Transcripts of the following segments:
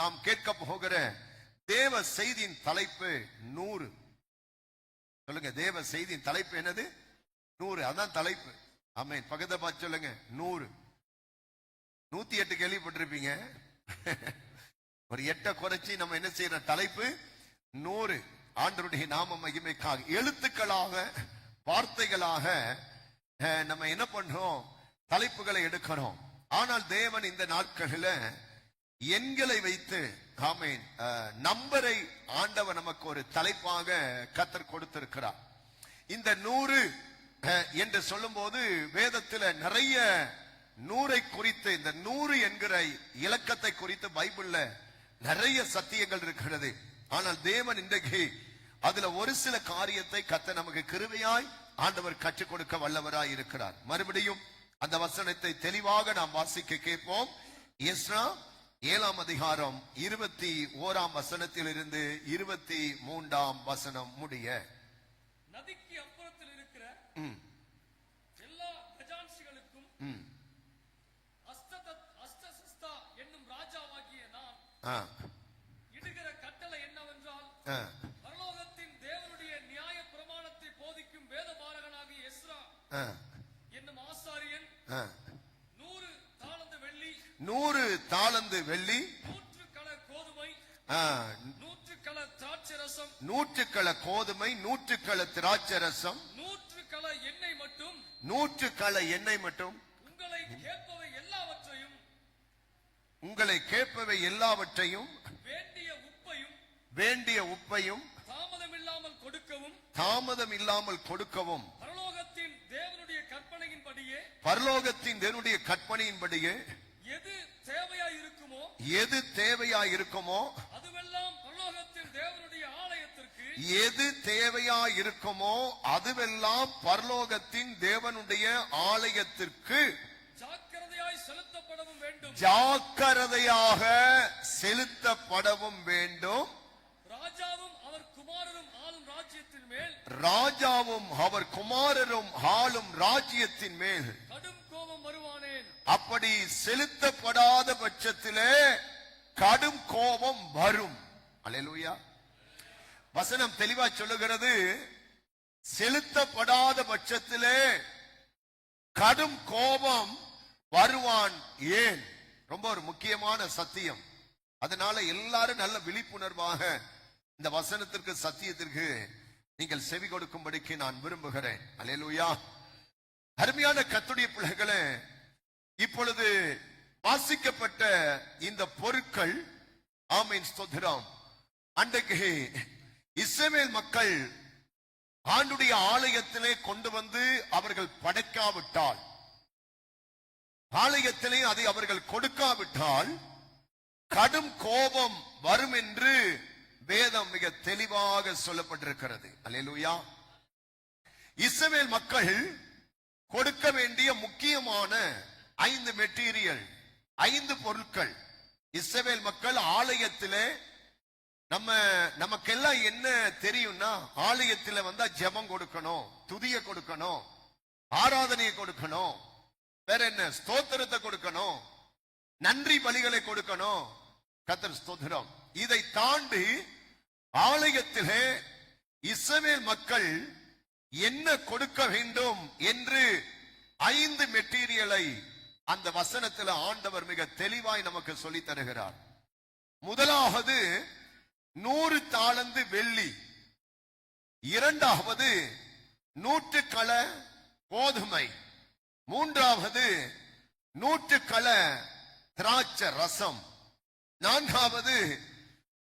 நாம் கேட்க போகிற தேவ செய்தியின் தலைப்பு 100. சொல்லுங்க, தேவ செய்தியின் தலைப்பு என்னது? 100. அதான் தலைப்பு. ஆமென். பக்கத்தை பார்த்து சொல்லுங்க, 100. 108 கேள்விப்பட்டிருப்பீங்க. ஒரு 8 குறைச்சி நம்ம என்ன செய்யற தலைப்பு 100. ஆண்டவருடைய நாம மகிமைக்காக எழுத்துக்களாக வார்த்தைகளாக நம்ம என்ன பண்றோம்? தலைப்புகளை எடுக்கிறோம். ஆனால் தேவன் இந்த நாட்களில் எண்களை வைத்து, ஆமென், நம்பரை ஆண்டவர் நமக்கு ஒரு தலைப்பாக கர்த்தர் கொடுத்திருக்கிறார். இந்த 100 என்று சொல்லும் போது வேதத்தில் நிறைய 100 குறித்து, இந்த 100 என்கிற இலக்கத்தை குறித்து பைபிள்ல நிறைய சத்தியங்கள் இருக்கிறது. ஆனால் தேவன் இன்றைக்கு அதுல ஒரு சில காரியத்தை கர்த்தர் நமக்கு கிருபையாய் ஆண்டவர் கற்றுக் கொடுக்க வல்லவராய் இருக்கிறார். மறுபடியும் அந்த வசனத்தை தெளிவாக நாம் வாசிக்க கேட்போம். எஸ்ரா 7ஆம் அதிகாரம் 21ஆம் வசனத்திலிருந்து 23ஆம் வசனம் முடிய. நதிக்கு அப்புறத்தில் இருக்கிற எல்லா கஜான்சிகளுக்கும் அஸ்தசஸ்தா என்னும் ராஜாவாகிய நான் இடுகிற கட்டளை என்னவென்றால், பரலோகத்தின் தேவனுடைய நியாய பிரமாணத்தை போதிக்கும் வேதபாரகனாகிய எஸ்ரா என்னும் ஆசாரியன் 100 தாலந்து வெள்ளி, 100 தாலந்து வெள்ளி, 100 கல கோதுமை, 100 கல திராட்சரசம், 100 கல கோதுமை, 100 கல திராட்சரசம், 100 கல எண்ணெய் மட்டும், 100 கல எண்ணெய் மட்டும், உங்களை கேட்பவை எல்லாவற்றையும் வேண்டிய உப்பையும் தாமதம் இல்லாமல் கொடுக்கவும் பரலோகத்தின் தேவனுடைய கற்பனையின்படியே எது தேவையாய் இருக்குமோ அதுவெல்லாம் பரலோகத்தின் தேவனுடைய ஆலயத்திற்கு, எது தேவையாய் இருக்குமோ அதுவெல்லாம் பரலோகத்தின் தேவனுடைய ஆலயத்திற்கு ஜாக்கிரதையாக செலுத்தப்படவும் வேண்டும். ராஜாவும் அவர் குமாரரும் ஆளும் ராஜ்யத்தின் மேல் கடும் கோபம் வருவானேன். அப்படி செலுத்தப்படாத பட்சத்திலே கடும் கோபம் வரும். அல்லேலூயா. வசனம் தெளிவா சொல்லுகிறது, செலுத்தப்படாத பட்சத்திலே கடும் கோபம் வருவான். ஏன்? ரொம்ப ஒரு முக்கியமான சத்தியம். அதனால எல்லாரும் நல்ல விழிப்புணர்வாக இந்த வசனத்திற்கு, சத்தியத்திற்கு நீங்கள் செவி கொடுக்கும்படிக்கு நான் விரும்புகிறேன். அல்லேலூயா. அருமையான கர்த்தருடைய பிள்ளைகளே, இப்பொழுது வாசிக்கப்பட்ட இந்த பொருட்கள், ஆமென், ஸ்தோத்திரம், அன்றைக்கு இஸ்ரவேல் மக்கள் ஆண்டுடைய ஆலயத்திலே கொண்டு வந்து அவர்கள் படைக்காவிட்டால், ஆலயத்திலே அதை அவர்கள் கொடுக்காவிட்டால் கடும் கோபம் வரும் என்று வேதம் மிக தெளிவாக சொல்லப்பட்டிருக்கிறது. அல்லேலூயா. இஸ்ரவேல் மக்கள் கொடுக்க வேண்டிய முக்கியமான 5 மெட்டீரியல், 5 பொருட்கள். இஸ்ரவேல் மக்கள் ஆலயத்திலே, நமக்கெல்லாம் என்ன தெரியும்னா, ஆலயத்தில் வந்தா ஜெபம் கொடுக்கணும், துதியை கொடுக்கணும், ஆராதனையை கொடுக்கணும், வேற என்ன, ஸ்தோத்திரத்தை கொடுக்கணும், நன்றி பலிகளை கொடுக்கணும். கர்த்தர் ஸ்தோத்திரம். இதை தாண்டி ஆலயத்திலே இஸ்ரவேல் மக்கள் என்ன கொடுக்க வேண்டும் என்று 5 மெட்டீரியலை அந்த வசனத்தில் ஆண்டவர் மிக தெளிவாய் நமக்கு சொல்லி தருகிறார். முதலாவது 100 தாலந்து வெள்ளி, இரண்டாவது 100 கல கோதுமை, மூன்றாவது 100 கல திராட்சை ரசம், நான்காவது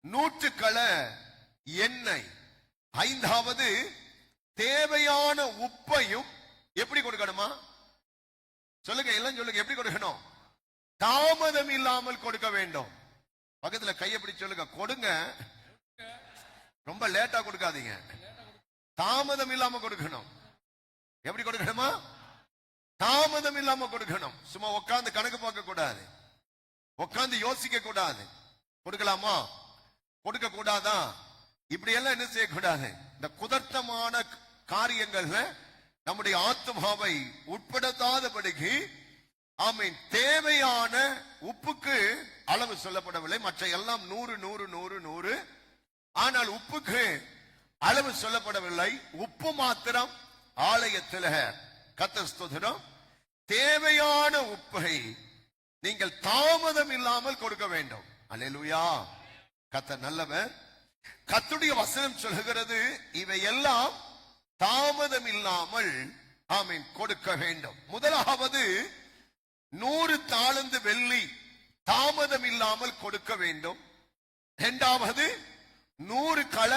100 கல எண்ணெய், ஐந்தாவது தேவையான உப்பையும். எப்படி கொடுக்கணுமா? சொல்லுங்க, எல்லாம் சொல்லுங்க, எப்படி கொடுக்கணும்? தாமதம் இல்லாமல் கொடுக்க வேண்டும். பக்கத்துல கையை பிடிச்சு சொல்லுங்க, கொடுங்க, ரொம்ப லேட்டா கொடுக்காதீங்க, தாமதம் இல்லாம கொடுக்கணும். எப்படி கொடுக்கணுமா? தாமதம் இல்லாம கொடுக்கணும். சும்மா உட்கார்ந்து கணக்கு பார்க்க கூடாது, உட்கார்ந்து யோசிக்க கூடாது. கொடுக்கலாமா, கொடுக்க கூடாதா, இப்படி எல்லாம் என்ன செய்யக்கூடாது. இந்த குதர்த்தமான காரியங்கள்ல நம்முடைய ஆத்மாவை உட்படுத்தாதபடிக்கு, ஆமீன், தேவையான உப்புக்கு அளவு சொல்லப்படவில்லை. மற்ற எல்லாம் 100 100 100 100. ஆனால் உப்புக்கு அளவு சொல்லப்படவில்லை. உப்பு மாத்திரம் ஆலயத்தில் கர்த்தர் ஸ்தோத்திரம் தேவையான உப்பை நீங்கள் தாமதம் இல்லாமல் கொடுக்க வேண்டும். அல்லேலூயா. கர்த்தர் நல்லவர். கர்த்தருடைய வசனம் சொல்கிறது இவையெல்லாம் தாமதம் இல்லாமல் ஆமென் கொடுக்க வேண்டும். முதலாவது 100 தாலந்து வெள்ளி தாமதம் இல்லாமல் கொடுக்க வேண்டும். இரண்டாவது 100 கள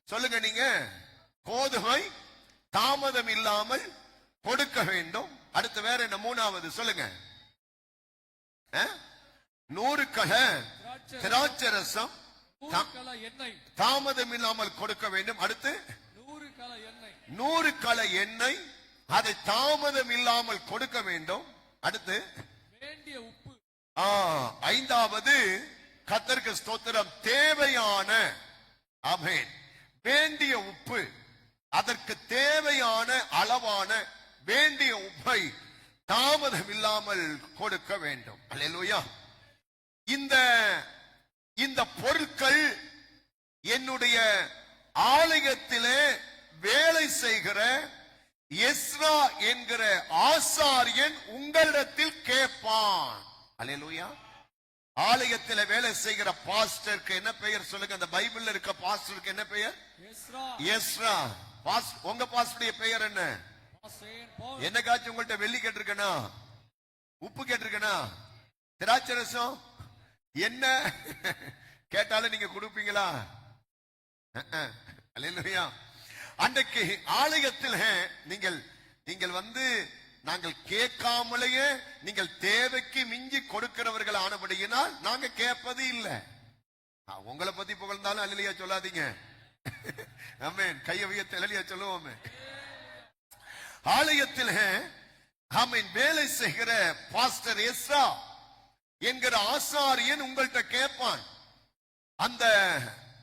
சொல்லுங்க நீங்க கோதுமை தாமதம் இல்லாமல் கொடுக்க வேண்டும். அடுத்து வேற என்ன? மூணாவது சொல்லுங்க. 100 கள திராட்சை ரசம் தாமதம் இல்லாமல் கொடுக்க வேண்டும். அடுத்து 100 கள எண்ணெய் அதை தாமதம் இல்லாமல் கொடுக்க வேண்டும். அடுத்து வேண்டிய உப்பு. ஐந்தாவது கர்த்தருக்கு ஸ்தோத்திரம் தேவையான ஆமென் வேண்டிய உப்பு, அதற்கு தேவையான அளவான வேண்டிய உப்பை தாமதம் இல்லாமல் கொடுக்க வேண்டும். அல்லேலூயா. இந்த பொருட்கள் என்னுடைய ஆலயத்திலே வேலை செய்கிற எஸ்ரா என்கிற ஆசாரியன் உங்களிடத்தில் கேட்பான். அல்லேலூயா. ஆலயத்தில் வேலை செய்கிற பாஸ்டருக்கு என்ன பெயர் சொல்லுங்க? அந்த பைபிள்ல இருக்க பாஸ்டருக்கு என்ன பெயர்? எஸ்ரா. உங்க பாஸ்டருடைய பெயர் என்ன? என்னக்காச்சும் உங்கள்ட்ட வெள்ளி கேட்டிருக்கனா? உப்பு கேட்டிருக்கனா? திராட்சை ரசம் என்ன கேட்டாலும் நீங்க கொடுப்பீங்களா? அல்லேலூயா. அன்றைக்கு ஆலயத்தில் நீங்கள் வந்து நாங்கள் கேட்காமலேயே நீங்கள் தேவைக்கு மிஞ்சி கொடுக்கிறவர்கள் ஆனபடியினால் நாங்க கேட்பது இல்லை. உங்களை பத்தி புகழ்ந்தாலும் அல்லேலூயா சொல்லாதீங்க. ஆமென். கையை உயர்த்தி அல்லேலூயா சொல்லுவோமே. ஆலயத்தில் ஆமென் வேலை செய்கிற பாஸ்டர் எஸ்ரா என்கிற ஆசாரியன் உங்கள்கிட்ட கேட்பான். அந்த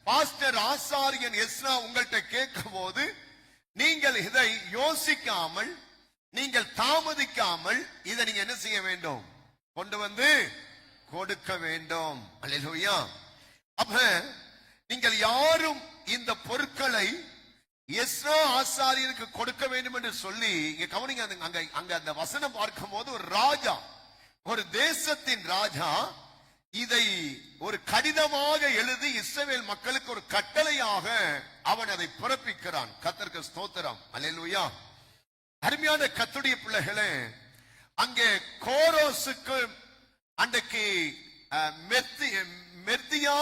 பாஸ்டர் ஆசாரியன் எஸ்ரா உங்கள்கிட்ட கேட்கும் போது நீங்கள் இதை யோசிக்காமல், நீங்கள் தாமதிக்காமல் இதை நீங்க என்ன செய்ய வேண்டும்? கொண்டு வந்து கொடுக்க வேண்டும். அல்லேலூயா. அப்ப நீங்கள் யாரும் இந்த பொருட்களை எஸ்ரா ஆசாரியனுக்கு கொடுக்க வேண்டும் என்று சொல்லி இங்க கவனிங்க. அங்க அந்த வசனம் பார்க்கும் போது ஒரு ராஜா, ஒரு தேசத்தின் ராஜா இதை ஒரு கடிதமாக எழுதி இஸ்ரவேல் மக்களுக்கு ஒரு கட்டளையாக அவன் அதை பிறப்பிக்கிறான். கர்த்தருக்கு ஸ்தோத்திரம். அல்லேலூயா. அருமையான கர்த்தருடைய பிள்ளைகளே, அங்கே கோரோசுக்கு அன்றைக்கு மெர்தியா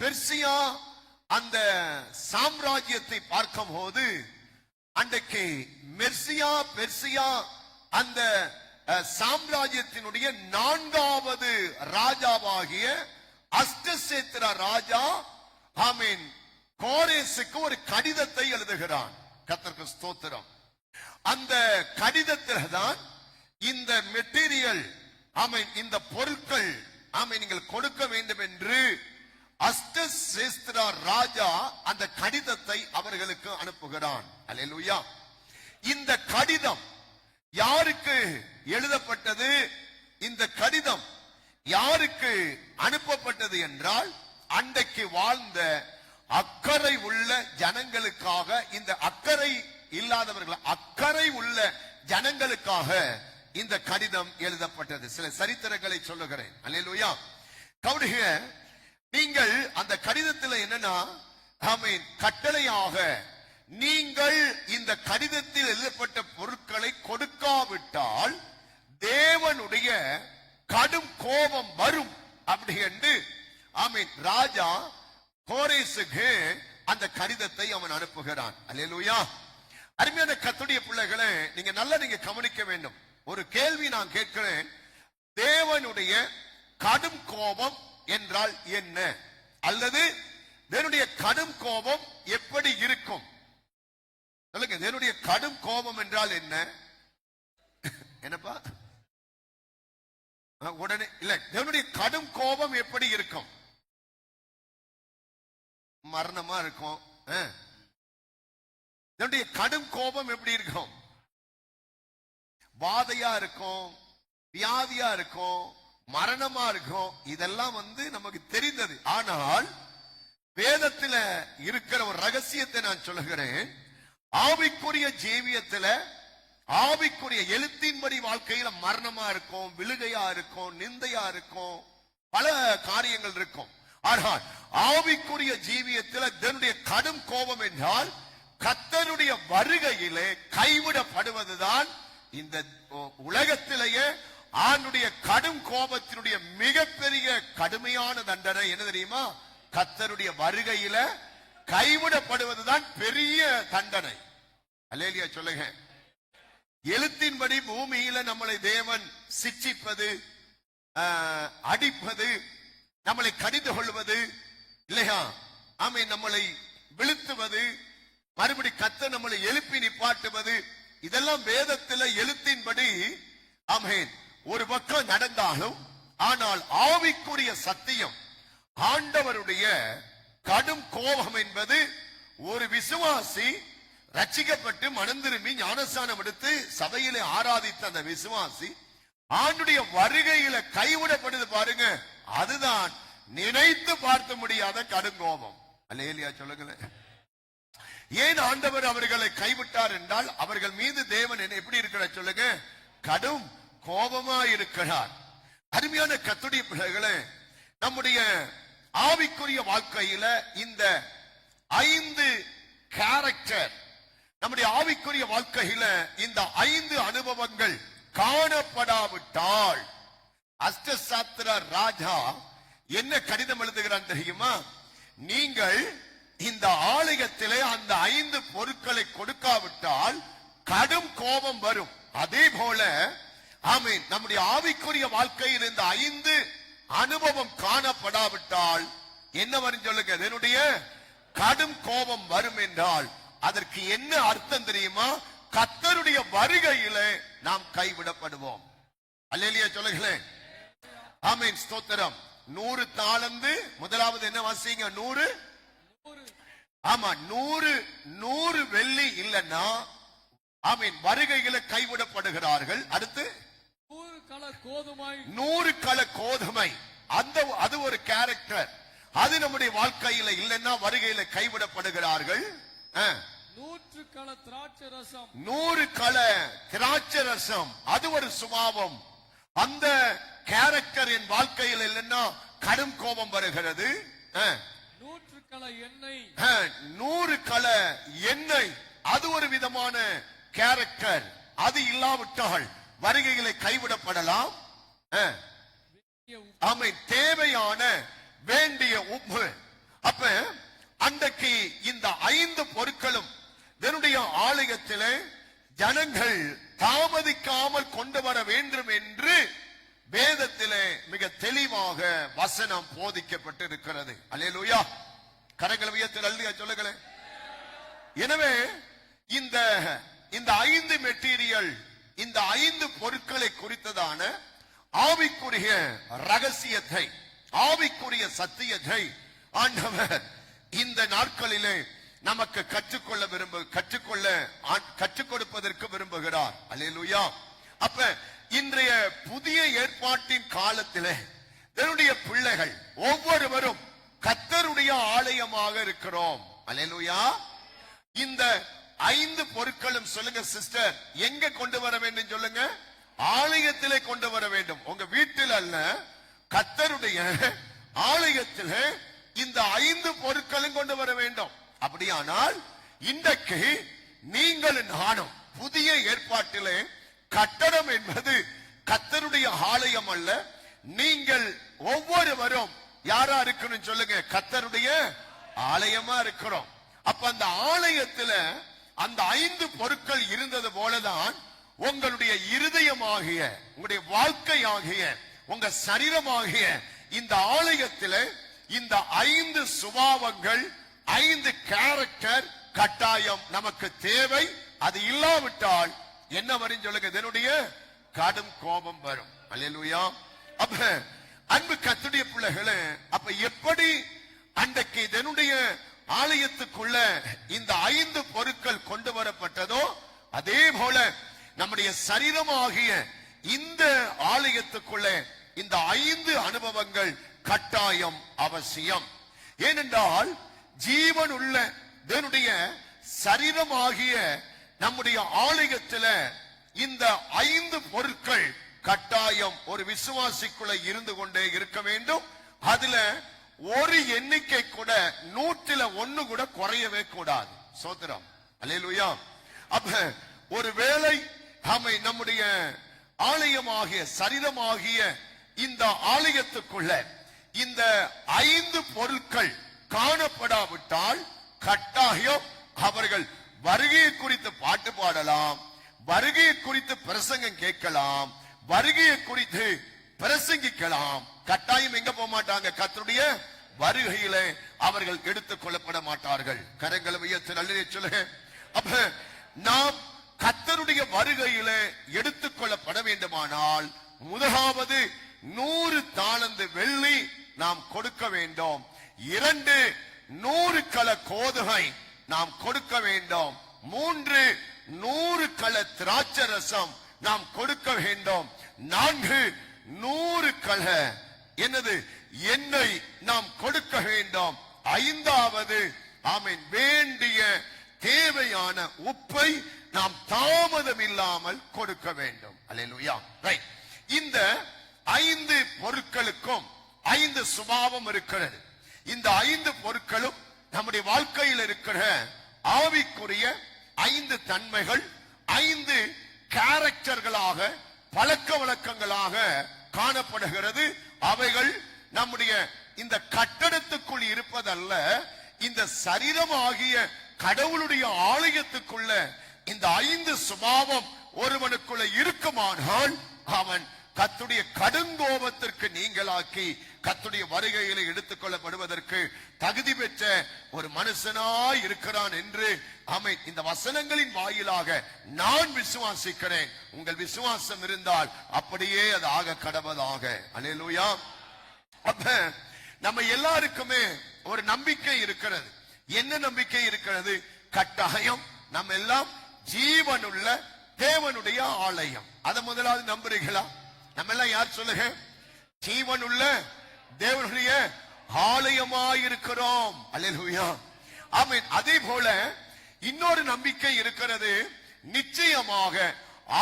பெர்சியா அந்த சாம்ராஜ்யத்தை பார்க்கும் போது அன்றைக்கு மெர்சியா பெர்சியா அந்த சாம்ராஜ்யத்தினுடைய 4வது ராஜாவாகிய அஷ்டசேத்திர ராஜா ஆமீன் கோரேசுக்கு ஒரு கடிதத்தை எழுதுகிறான். கர்த்தருக்கு ஸ்தோத்திரம். அந்த கடிதத்தில் தான் இந்த மெட்டீரியல் ஆமீன் இந்த பொருட்கள் ஆமீன் நீங்கள் கொடுக்க வேண்டும் என்று அஷ்டசேஸ்திரா ராஜா அந்த கடிதத்தை அவர்களுக்கு அனுப்புகிறான். அல்லேலூயா. இந்த கடிதம் யாருக்கு எழுதப்பட்டது? இந்த கடிதம் யாருக்கு அனுப்பப்பட்டது என்றால் அன்றைக்கு வாழ்ந்த அக்கறை உள்ள ஜனங்களுக்காக, இந்த அக்கறை இல்லாதவர்கள் அக்கறை உள்ள ஜனங்களுக்காக இந்த கடிதம் எழுதப்பட்டது. சில சரித்திரங்களை சொல்லுகிறேன். அல்லேலூயா. கவுனிக, நீங்கள் அந்த கடிதத்தில் என்னன்னா ஆமீன் கட்டளையாக நீங்கள் இந்த கடிதத்தில் எழுதப்பட்ட பொருட்களை கொடுக்காவிட்டால் தேவனுடைய கடும் கோபம் வரும் அப்படி என்று ஆமீன் ராஜா கோரேசுக்கு அந்த கடிதத்தை அவன் அனுப்புகிறான். அல்லேலூயா. அருமையான கர்த்தருடைய பிள்ளைகளை நீங்க கவனிக்க வேண்டும். ஒரு கேள்வி நான் கேட்கிறேன். தேவனுடைய கடும் கோபம் என்றால் என்ன? அல்லது தேவனுடைய கடும் கோபம் எப்படி இருக்கும்? சொல்லுங்க. தேவனுடைய கடும் கோபம் என்றால் என்ன? என்னப்பா உடனே இல்ல. தேவனுடைய கடும் கோபம் எப்படி இருக்கும்? மரணமா இருக்கும். தேவனுடைய கடும் கோபம் எப்படி இருக்கும்? வாதையா இருக்கும், வியாதியா இருக்கும், மரணமா இருக்கும். இதெல்லாம் நமக்கு தெரிந்தது. ஆனால் வேதத்துல இருக்கிற ஒரு ரகசியத்தை நான் சொல்லுகிறேன். ஆவிக்குரிய ஜீவியத்துல, ஆவிக்குரிய எழுத்தின்படி வாழ்க்கையில மரணமா இருக்கும், விழுகையா இருக்கும், நிந்தையா இருக்கும், பல காரியங்கள் இருக்கும். ஆனால் ஆவிக்குரிய ஜீவியத்தில் தேவனுடைய கடும் கோபம் என்றால் கர்த்தருடைய வருகையிலே கைவிடப்படுவதுதான் இந்த உலகத்திலேயே ஆண்டுடைய கடும் கோபத்தினுடைய மிகப்பெரிய கடுமையான தண்டனை. என்ன தெரியுமா? கர்த்தருடைய வருகையில கைவிடப்படுவதுதான் பெரிய தண்டனை. அல்லேலூயா சொல்லுங்க. எழுத்தின்படி பூமியில நம்மளை தேவன் சிட்சிப்பது, அடிப்பது, நம்மளை கடிந்து கொள்வது இல்லையா? ஆமென். நம்மளை விழுத்துவது, மறுபடி கர்த்தர் நம்மளை எழுப்பி நிப்பாட்டுவது, இதெல்லாம் வேதத்தில் எழுத்தின்படி ஆமென் ஒரு பக்கம் நடந்தாலும், ஆனால் ஆவிக்குரிய சத்தியம், ஆண்டவருடைய கடும் கோபம் என்பது ஒரு விசுவாசி ரட்சிக்கப்பட்டு மனம் திரும்பி ஞானஸ்நானம் எடுத்து சபையிலே ஆராதித்த அந்த விசுவாசி ஆண்டுடைய வருகையில கைவிடப்படுது பாருங்க, அதுதான் நினைத்து பார்க்க முடியாத கடும் கோபம். அல்லேலூயா சொல்லுங்களேன். ஏன் ஆண்டவர் அவர்களை கைவிட்டார் என்றால் அவர்கள் மீது தேவன் என்ன எப்படி இருக்கிறார் சொல்லுங்க? கடும் கோபமா இருக்கிறார். அருமையான கர்த்தருடைய பிள்ளைகளே, நம்முடைய ஆவிக்குரிய வாழ்க்கையில இந்த 5 கேரக்டர், நம்முடைய ஆவிக்குரிய வாழ்க்கையில இந்த 5 அனுபவங்கள் காணப்படாவிட்டால் அஷ்டசாஸ்திர ராஜா என்ன கடிதம் எழுதுகிறான் தெரியுமா? நீங்கள் இந்த ஆலயத்திலே அந்த 5 பொருட்களை கொடுக்காவிட்டால் கடும் கோபம் வரும். அதே போல ஆமென் நம்முடைய ஆவிக்குரிய வாழ்க்கையில் இந்த 5 அனுபவம் காணப்படாவிட்டால் என்ன வரும் சொல்லுங்க? என்னுடைய கடும் கோபம் வரும் என்றால் அதற்கு என்ன அர்த்தம் தெரியுமா? கர்த்தருடைய வருகையிலே நாம் கைவிடப்படுவோம். அல்லேலூயா சொல்லுங்களேன். ஆமென் ஸ்தோத்திரம். 100 தாலந்து, முதலாவது என்ன வாசிங்க? 100. ஆமா, 100 வெள்ளி இல்லைன்னா ஆமென் வருகையில கைவிடப்படுகிறார்கள். அடுத்து 100 கள கோதுமை, அது ஒரு கேரக்டர். அது நம்முடைய வாழ்க்கையில இல்லைன்னா வருகையில கைவிடப்படுகிறார்கள். 100 கள திராட்சை ரசம், 100 கள திராட்சை ரசம், அது ஒரு சுபாவம். அந்த கேரக்டர் என் வாழ்க்கையில் இல்லைன்னா கடும் கோபம் வருகிறது. 100 கள எண்ணெய், 100 கள எண்ணெய், அது ஒரு விதமான கேரக்டர். அது இல்லாவிட்டால் வருகைகளை கைவிடப்படலாம். ஆமென். தேவையான வேண்டிய உப்பு. அப்ப அன்றைக்கு இந்த 5 பொருட்களும் என்னுடைய ஆலயத்திலே ஜனங்கள் தாமதிக்காமல் கொண்டு வர வேண்டும் என்று வேதத்திலே மிக தெளிவாக வசனம் போதிக்கப்பட்டு இருக்கிறது. அல்லேலூயா. கரங்களை உயர்த்தி அல்லேலூயா சொல்லுங்களேன். எனவே இந்த 5 மெட்டீரியல், இந்த 5 பொருட்களை குறித்ததான ஆவிக்குரிய ரகசியத்தை, ஆவிக்குரிய சத்தியத்தை ஆண்டவர் இந்த நாட்களிலே நமக்கு கற்றுக் கொடுப்பதற்கு விரும்புகிறார். அல்லேலூயா. அப்ப இன்றைய புதிய ஏற்பாட்டின் காலத்திலே என்னுடைய பிள்ளைகள் ஒவ்வொருவரும் கர்த்தருடைய ஆலயமாக இருக்கிறோம். அல்லேலூயா. இந்த 5 பொருட்களும் சொல்லுங்க சிஸ்டர், எங்க கொண்டு வர வேண்டும் சொல்லுங்க? ஆலயத்திலே கொண்டு வர வேண்டும். உங்க வீட்டில் அல்ல, கர்த்தருடைய ஆலயத்திலே இந்த 5 பொருட்களும் கொண்டு வர வேண்டும். அப்படியானால் இன்றைக்கு நீங்கள் நானும் புதிய ஏற்பாட்டிலே கட்டடம் என்பது கர்த்தருடைய ஆலயம் அல்ல. நீங்கள் ஒவ்வொருவரும் யாரா இருக்கணும் சொல்லுங்க? கர்த்தருடைய ஆலயமா இருக்கிறோம். அப்ப அந்த ஆலயத்துல அந்த 5 பொருட்கள் இருந்தது போலதான் உங்களுடைய இருதயமாகிய, உங்களுடைய வாழ்க்கையாகிய, உங்க சரீரமாகிய இந்த ஆலயத்தில் இந்த 5 சுபாவங்கள், 5 கேரக்டர் கட்டாயம் நமக்கு தேவை. அது இல்லாவிட்டால் என்ன வரும் சொல்லுங்க? இதனுடைய கடும் கோபம் வரும். அல்லேலூயா. அப்ப அன்பு கர்த்தருடைய பிள்ளைகளே, அப்ப எப்படி அன்றைக்கு இதனுடைய ஆலயத்துக்குள்ள இந்த 5 பொருட்கள் கொண்டு வரப்பட்டதோ அதே போல நம்முடைய சரீரமாகிய இந்த ஆலயத்துக்குள்ளே இந்த 5 அனுபவங்கள் கட்டாயம் அவசியம். ஏனென்றால் ஜீவன் உள்ள தேவனுடைய சரீரமாகிய நம்முடைய ஆலயத்துல இந்த 5 பொருட்கள் கட்டாயம் ஒரு விசுவாசிக்குள்ள இருந்து கொண்டே இருக்க வேண்டும். அதுல ஒரு எண்ணிக்கை கூட 100 கூட குறையவே கூடாது. சோத்திரம், அல்லேலூயா. அப்ப ஒருவேளை நம்முடைய ஆலயமாகிய சரீரமாகிய இந்த ஆலயத்துக்குள்ள இந்த 5 பொருட்கள் காணப்படாவிட்டால் கட்டாயம் அவர்கள் வருகையை குறித்து பாட்டு பாடலாம், வருகையை குறித்து பிரசங்கம் கேட்கலாம், வருகையை குறித்து பிரசங்கிக்கலாம். கட்டாயம் எங்க போக மாட்டாங்க, கர்த்தருடைய வருகையிலே அவர்கள் எடுத்துக் கொள்ளப்பட மாட்டார்கள். கரங்களை உயர்த்தி நல்ல சொல்லுங்க. அப்ப நாம் கர்த்தருடைய வருகையிலே எடுத்துக் கொள்ளப்பட வேண்டுமானால் முதலாவது 100 தாலந்து வெள்ளி நாம் கொடுக்க வேண்டும். 2 100 கல கோதுமை நாம் கொடுக்க வேண்டும். 3 100 கல திராட்சை ரசம் நாம் கொடுக்க வேண்டும். 4 100 கல என்னது எண்ணெய் நாம் கொடுக்க வேண்டும். 5வது ஆமென் வேண்டிய தேவையான உப்பை நாம் தாமதம் இல்லாமல் கொடுக்க வேண்டும். அல்லேலூயா. ரைட். இந்த 5 பொருட்களுக்கும் 5 சுபாவம் இருக்கிறது. இந்த 5 பொருட்களும் நம்முடைய வாழ்க்கையில் இருக்கிற ஆவிக்குரிய 5 தன்மைகள், 5 கேரக்டர்களாக, பழக்க வழக்கங்களாக காணப்படுகிறது. அவைகள் நம்முடைய இந்த கட்டடத்துக்குள் இருப்பதல்ல, இந்த சரீரமாகிய கடவுளுடைய ஆலயத்துக்குள்ள இந்த 5 சுபாவம் ஒருவனுக்குள்ள இருக்குமானால் அவன் கர்த்தருடைய கடுங்கோபத்திற்கு நீங்களாக்கி கர்த்தருடைய வருகையிலே எடுத்துக் கொள்ளப்படுவதற்கு தகுதி பெற்ற ஒரு மனுஷனாய் இருக்கிறான் என்று இந்த வசனங்களின் வாயிலாக நான் விசுவாசிக்கிறேன். உங்கள் விசுவாசம் இருந்தால் அப்படியே அது ஆக கடவதாக. அல்லேலூயா. அப்ப நம்ம எல்லாருக்குமே ஒரு நம்பிக்கை இருக்கிறது. என்ன நம்பிக்கை இருக்கிறது? கட்டாயம் நம்ம எல்லாம் ஜீவனுள்ள தேவனுடைய ஆலயம். அதை முதலாவது நம்புறீங்களா? நம்ம எல்லாம் யார் சொல்லுங்க? ஜீவனுள்ள தேவனுடைய ஆலயமாயிருக்கிறோம். அல்லேலூயா. ஆமென். அதே போல இன்னொரு நம்பிக்கை இருக்கிறது. நிச்சயமாக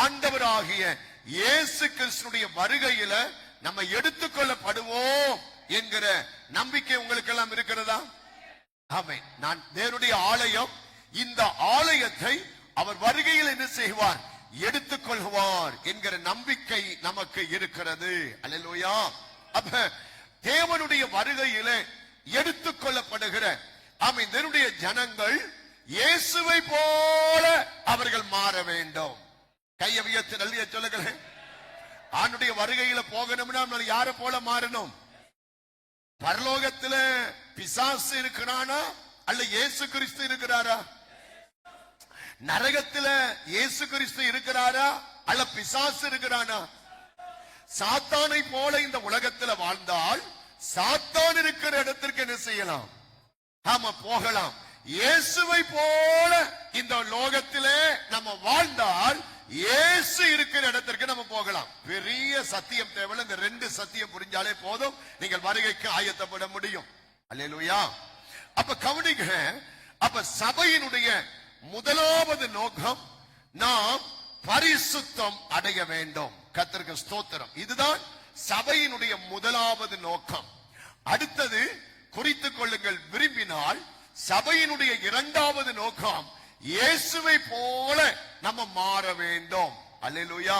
ஆண்டவராகிய இயேசு கிறிஸ்துடைய வருகையில நம்ம எடுத்துக்கொள்ளப்படுவோம் என்கிற நம்பிக்கை உங்களுக்கு எல்லாம் இருக்கிறதா? ஆமென். நான் தேவனுடைய ஆலயம், இந்த ஆலயத்தை அவர் வருகையில் என்ன செய்வார்? எடுத்துக்கொள்வார் என்கிற நம்பிக்கை நமக்கு இருக்கிறது. அல்லேலூயா. அப்ப தேவனுடைய வருகையிலே எடுத்துக்கொள்ளப்படுகிற தேவனுடைய ஜனங்கள் இயேசுவை போல அவர்கள் மாற வேண்டும். கையை உயர்த்தி நல்ல சொல்லுங்களேன். ஆண்டுடைய வருகையில போகணும்னா நம்ம யாரை போல மாறணும்? பரலோகத்துல பிசாசு இருக்கிறானா அல்ல இயேசு கிறிஸ்து இருக்கிறாரா? நரகத்துல இயேசு கிறிஸ்து இருக்கிறாரா அல்ல பிசாசு இருக்கிறானா? சாத்தானை போல இந்த உலகத்துல வாழ்ந்தால் சாத்தான் இருக்கிற இடத்திற்கு என்ன செய்யலாம்? ஆமா, போகலாம். இயேசுவை போல இந்த லோகத்திலே நம்ம வாழ்ந்தால் இயேசு இருக்கிற இடத்திற்கு நம்ம போகலாம். பெரிய சத்தியம் தேவையில்லை. இந்த 2 சத்தியம் புரிஞ்சாலே போதும், நீங்கள் வருகைக்கு ஆயத்தப்பட முடியும். அல்லேலூயா. அப்ப கவனிங்க. அப்ப சபையினுடைய முதலாவது நோக்கம் நாம் பரிசுத்தம் அடைய வேண்டும். கர்த்தருக்கு ஸ்தோத்திரம். இதுதான் சபையினுடைய முதலாவது நோக்கம். அடுத்தது குறித்துக் கொள்ளுங்கள் விரும்பினால், சபையினுடைய 2வது நோக்கம் இயேசுவை போல நம்ம மாற வேண்டும். அல்லேலூயா.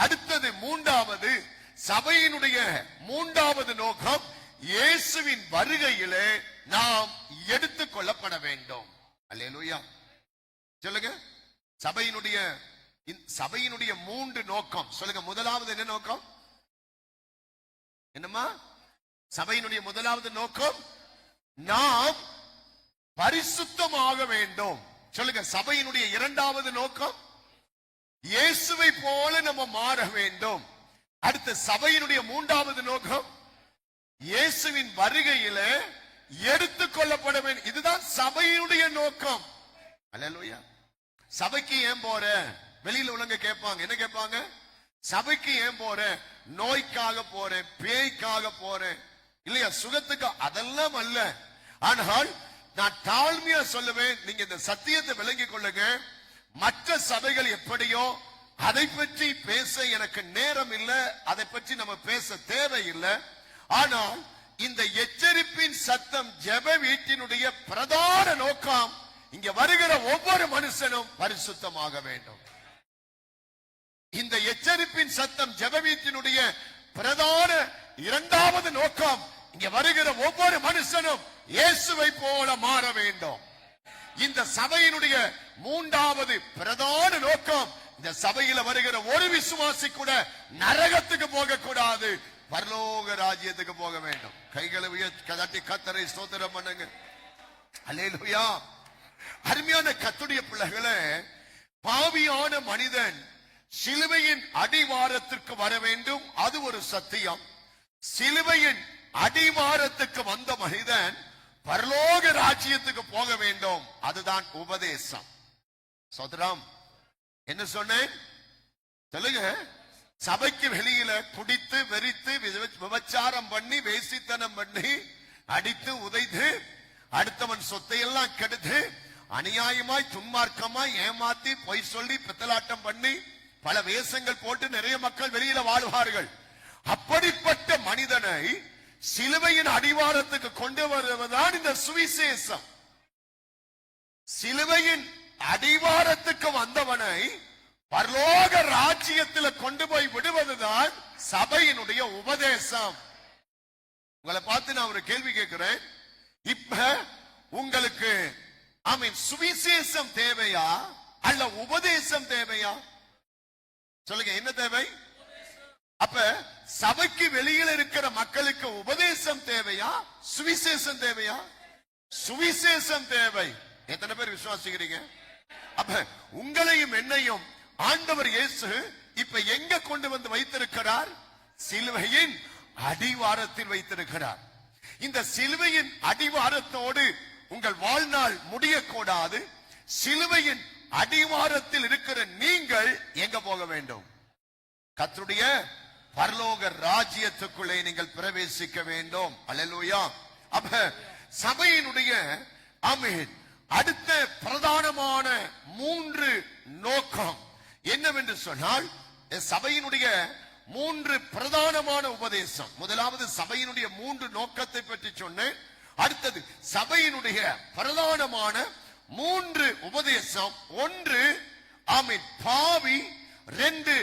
அடுத்தது 3வது சபையினுடைய 3வது நோக்கம் இயேசுவின் வருகையிலே நாம் எடுத்துக் கொள்ளப்பட வேண்டும். அல்லேலூயா. சொல்லுங்க. சபையினுடைய 3 நோக்கம் சொல்லுங்க. முதலாவது என்ன நோக்கம்? என்னமா? சபையினுடைய முதலாவது நோக்கம் நாம் பரிசுத்தமாக வேண்டும். சொல்லுங்க. சபையினுடைய 2வது நோக்கம் இயேசுவை போல நம்ம மாற வேண்டும். அடுத்த சபையினுடைய 3வது நோக்கம் இயேசுவின் வருகையில எடுத்துக் கொள்ளப்பட வேண்டும். இதுதான் சபையினுடைய நோக்கம். அல்லேலூயா. சபைக்கு ஏன் போற? வெளியில உள்ளவங்க கேட்பாங்க. என்ன கேட்பாங்க? சபைக்கு ஏன் போறேன்? நோய்க்காக போறேன், பேய்க்காக போறேன், இல்லையா, சுகத்துக்கு, அதெல்லாம் அல்ல. ஆனால் நான் தாழ்மையா சொல்லுவேன், நீங்க இந்த சத்தியத்தை விளங்கிக் கொள்ளுங்க. மற்ற சபைகள் எப்படியோ அதை பற்றி பேச எனக்கு நேரம் இல்லை, அதை பற்றி நம்ம பேச தேவையில்லை. ஆனால் இந்த எச்சரிப்பின் சத்தம் ஜெப வீட்டினுடைய பிரதான நோக்கம், இங்க வருகிற ஒவ்வொரு மனுஷனும் பரிசுத்தமாக வேண்டும். இந்த எச்சரிப்பின் சத்தம் ஜெப வீட்டினுடைய பிரதான இரண்டாவது நோக்கம், இங்க வருகிற ஒவ்வொரு மனுஷனும் இயேசுவை போல மாற வேண்டும். இந்த சபையினுடைய மூன்றாவது பிரதான நோக்கம், இந்த சபையில வருகிற ஒரு விசுவாசி கூட நரகத்துக்கு போக கூடாது, பரலோக ராஜ்யத்துக்கு போக வேண்டும். கைகளை உயர்த்தி கர்த்தரை ஸ்தோத்திரம் பண்ணுங்க. அல்லேலூயா. அருமையான கர்த்தருடைய பிள்ளைகளே, பாவியான மனிதன் சிலுவையின் அடிவாரத்திற்கு வர வேண்டும், அது ஒரு சத்தியம். சிலுவையின் அடிவாரத்துக்கு வந்த மனிதன் பரலோக ராஜ்யத்துக்கு போக வேண்டும், அதுதான் உபதேசம். சோதரம், என்ன சொன்னேன் சொல்லுங்க? சபைக்கு வெளியில குடித்து வெறித்து விபச்சாரம் பண்ணி வேசித்தனம் பண்ணி அடித்து உதைத்து அடுத்தவன் சொத்தையெல்லாம் கெடுத்து அநியாயமாய் துன்மார்க்கமாய் ஏமாத்தி பொய் சொல்லி பித்தலாட்டம் பண்ணி பல வேஷங்கள் போட்டு நிறைய மக்கள் வெளியில வாழ்வார்கள். அப்படிப்பட்ட மனிதனை சிலுவையின் அடிவாரத்துக்கு கொண்டு வருவதுதான் இந்த சுவிசேஷம். சிலுவையின் அடிவாரத்துக்கு வந்தவனை பரலோக ராஜ்யத்தில் கொண்டு போய் விடுவதுதான் சபையினுடைய உபதேசம். உங்களை பார்த்து நான் ஒரு கேள்வி கேட்கிறேன். இப்ப உங்களுக்கு சுவிசேஷம் தேவையா அல்ல உபதேசம் தேவையா? சொல்லுங்க, என்ன தேவை? அப்ப சபைக்கு வெளியில இருக்கிற மக்களுக்கு உபதேசம் தேவையா சுவிசேஷம் தேவையா? சுவிசேஷம் தேவை. எத்தனை பேர் விசுவாசிக்கிறீங்க? அப்ப உங்களையும் என்னையும் ஆண்டவர் இயேசு இப்ப எங்க கொண்டு வந்து வைத்திருக்கிறார்? சிலுவையின் அடிவாரத்தில் வைத்திருக்கிறார். இந்த சிலுவையின் அடிவாரத்தோடு உங்கள் வாழ்நாள் முடியக்கூடாது. சிலுவையின் அடிவாரத்தில் இருக்கிற நீங்கள் எங்க போக வேண்டும்? கர்த்தருடைய பரலோக ராஜ்யத்துக்குள்ளே நீங்கள் பிரவேசிக்க வேண்டும். அல்லேலூயா. அப்ப சபையினுடைய அடுத்த பிரதானமான மூன்று நோக்கம் என்னவென்று சொன்னால், சபையினுடைய மூன்று பிரதானமான உபதேசம். முதலாவது சபையினுடைய மூன்று நோக்கத்தை பற்றி சொன்னேன். அடுத்தது சபையினுடைய பிரதானமான மூன்று உபதேசம். ஒன்று பாவி, ரெண்டு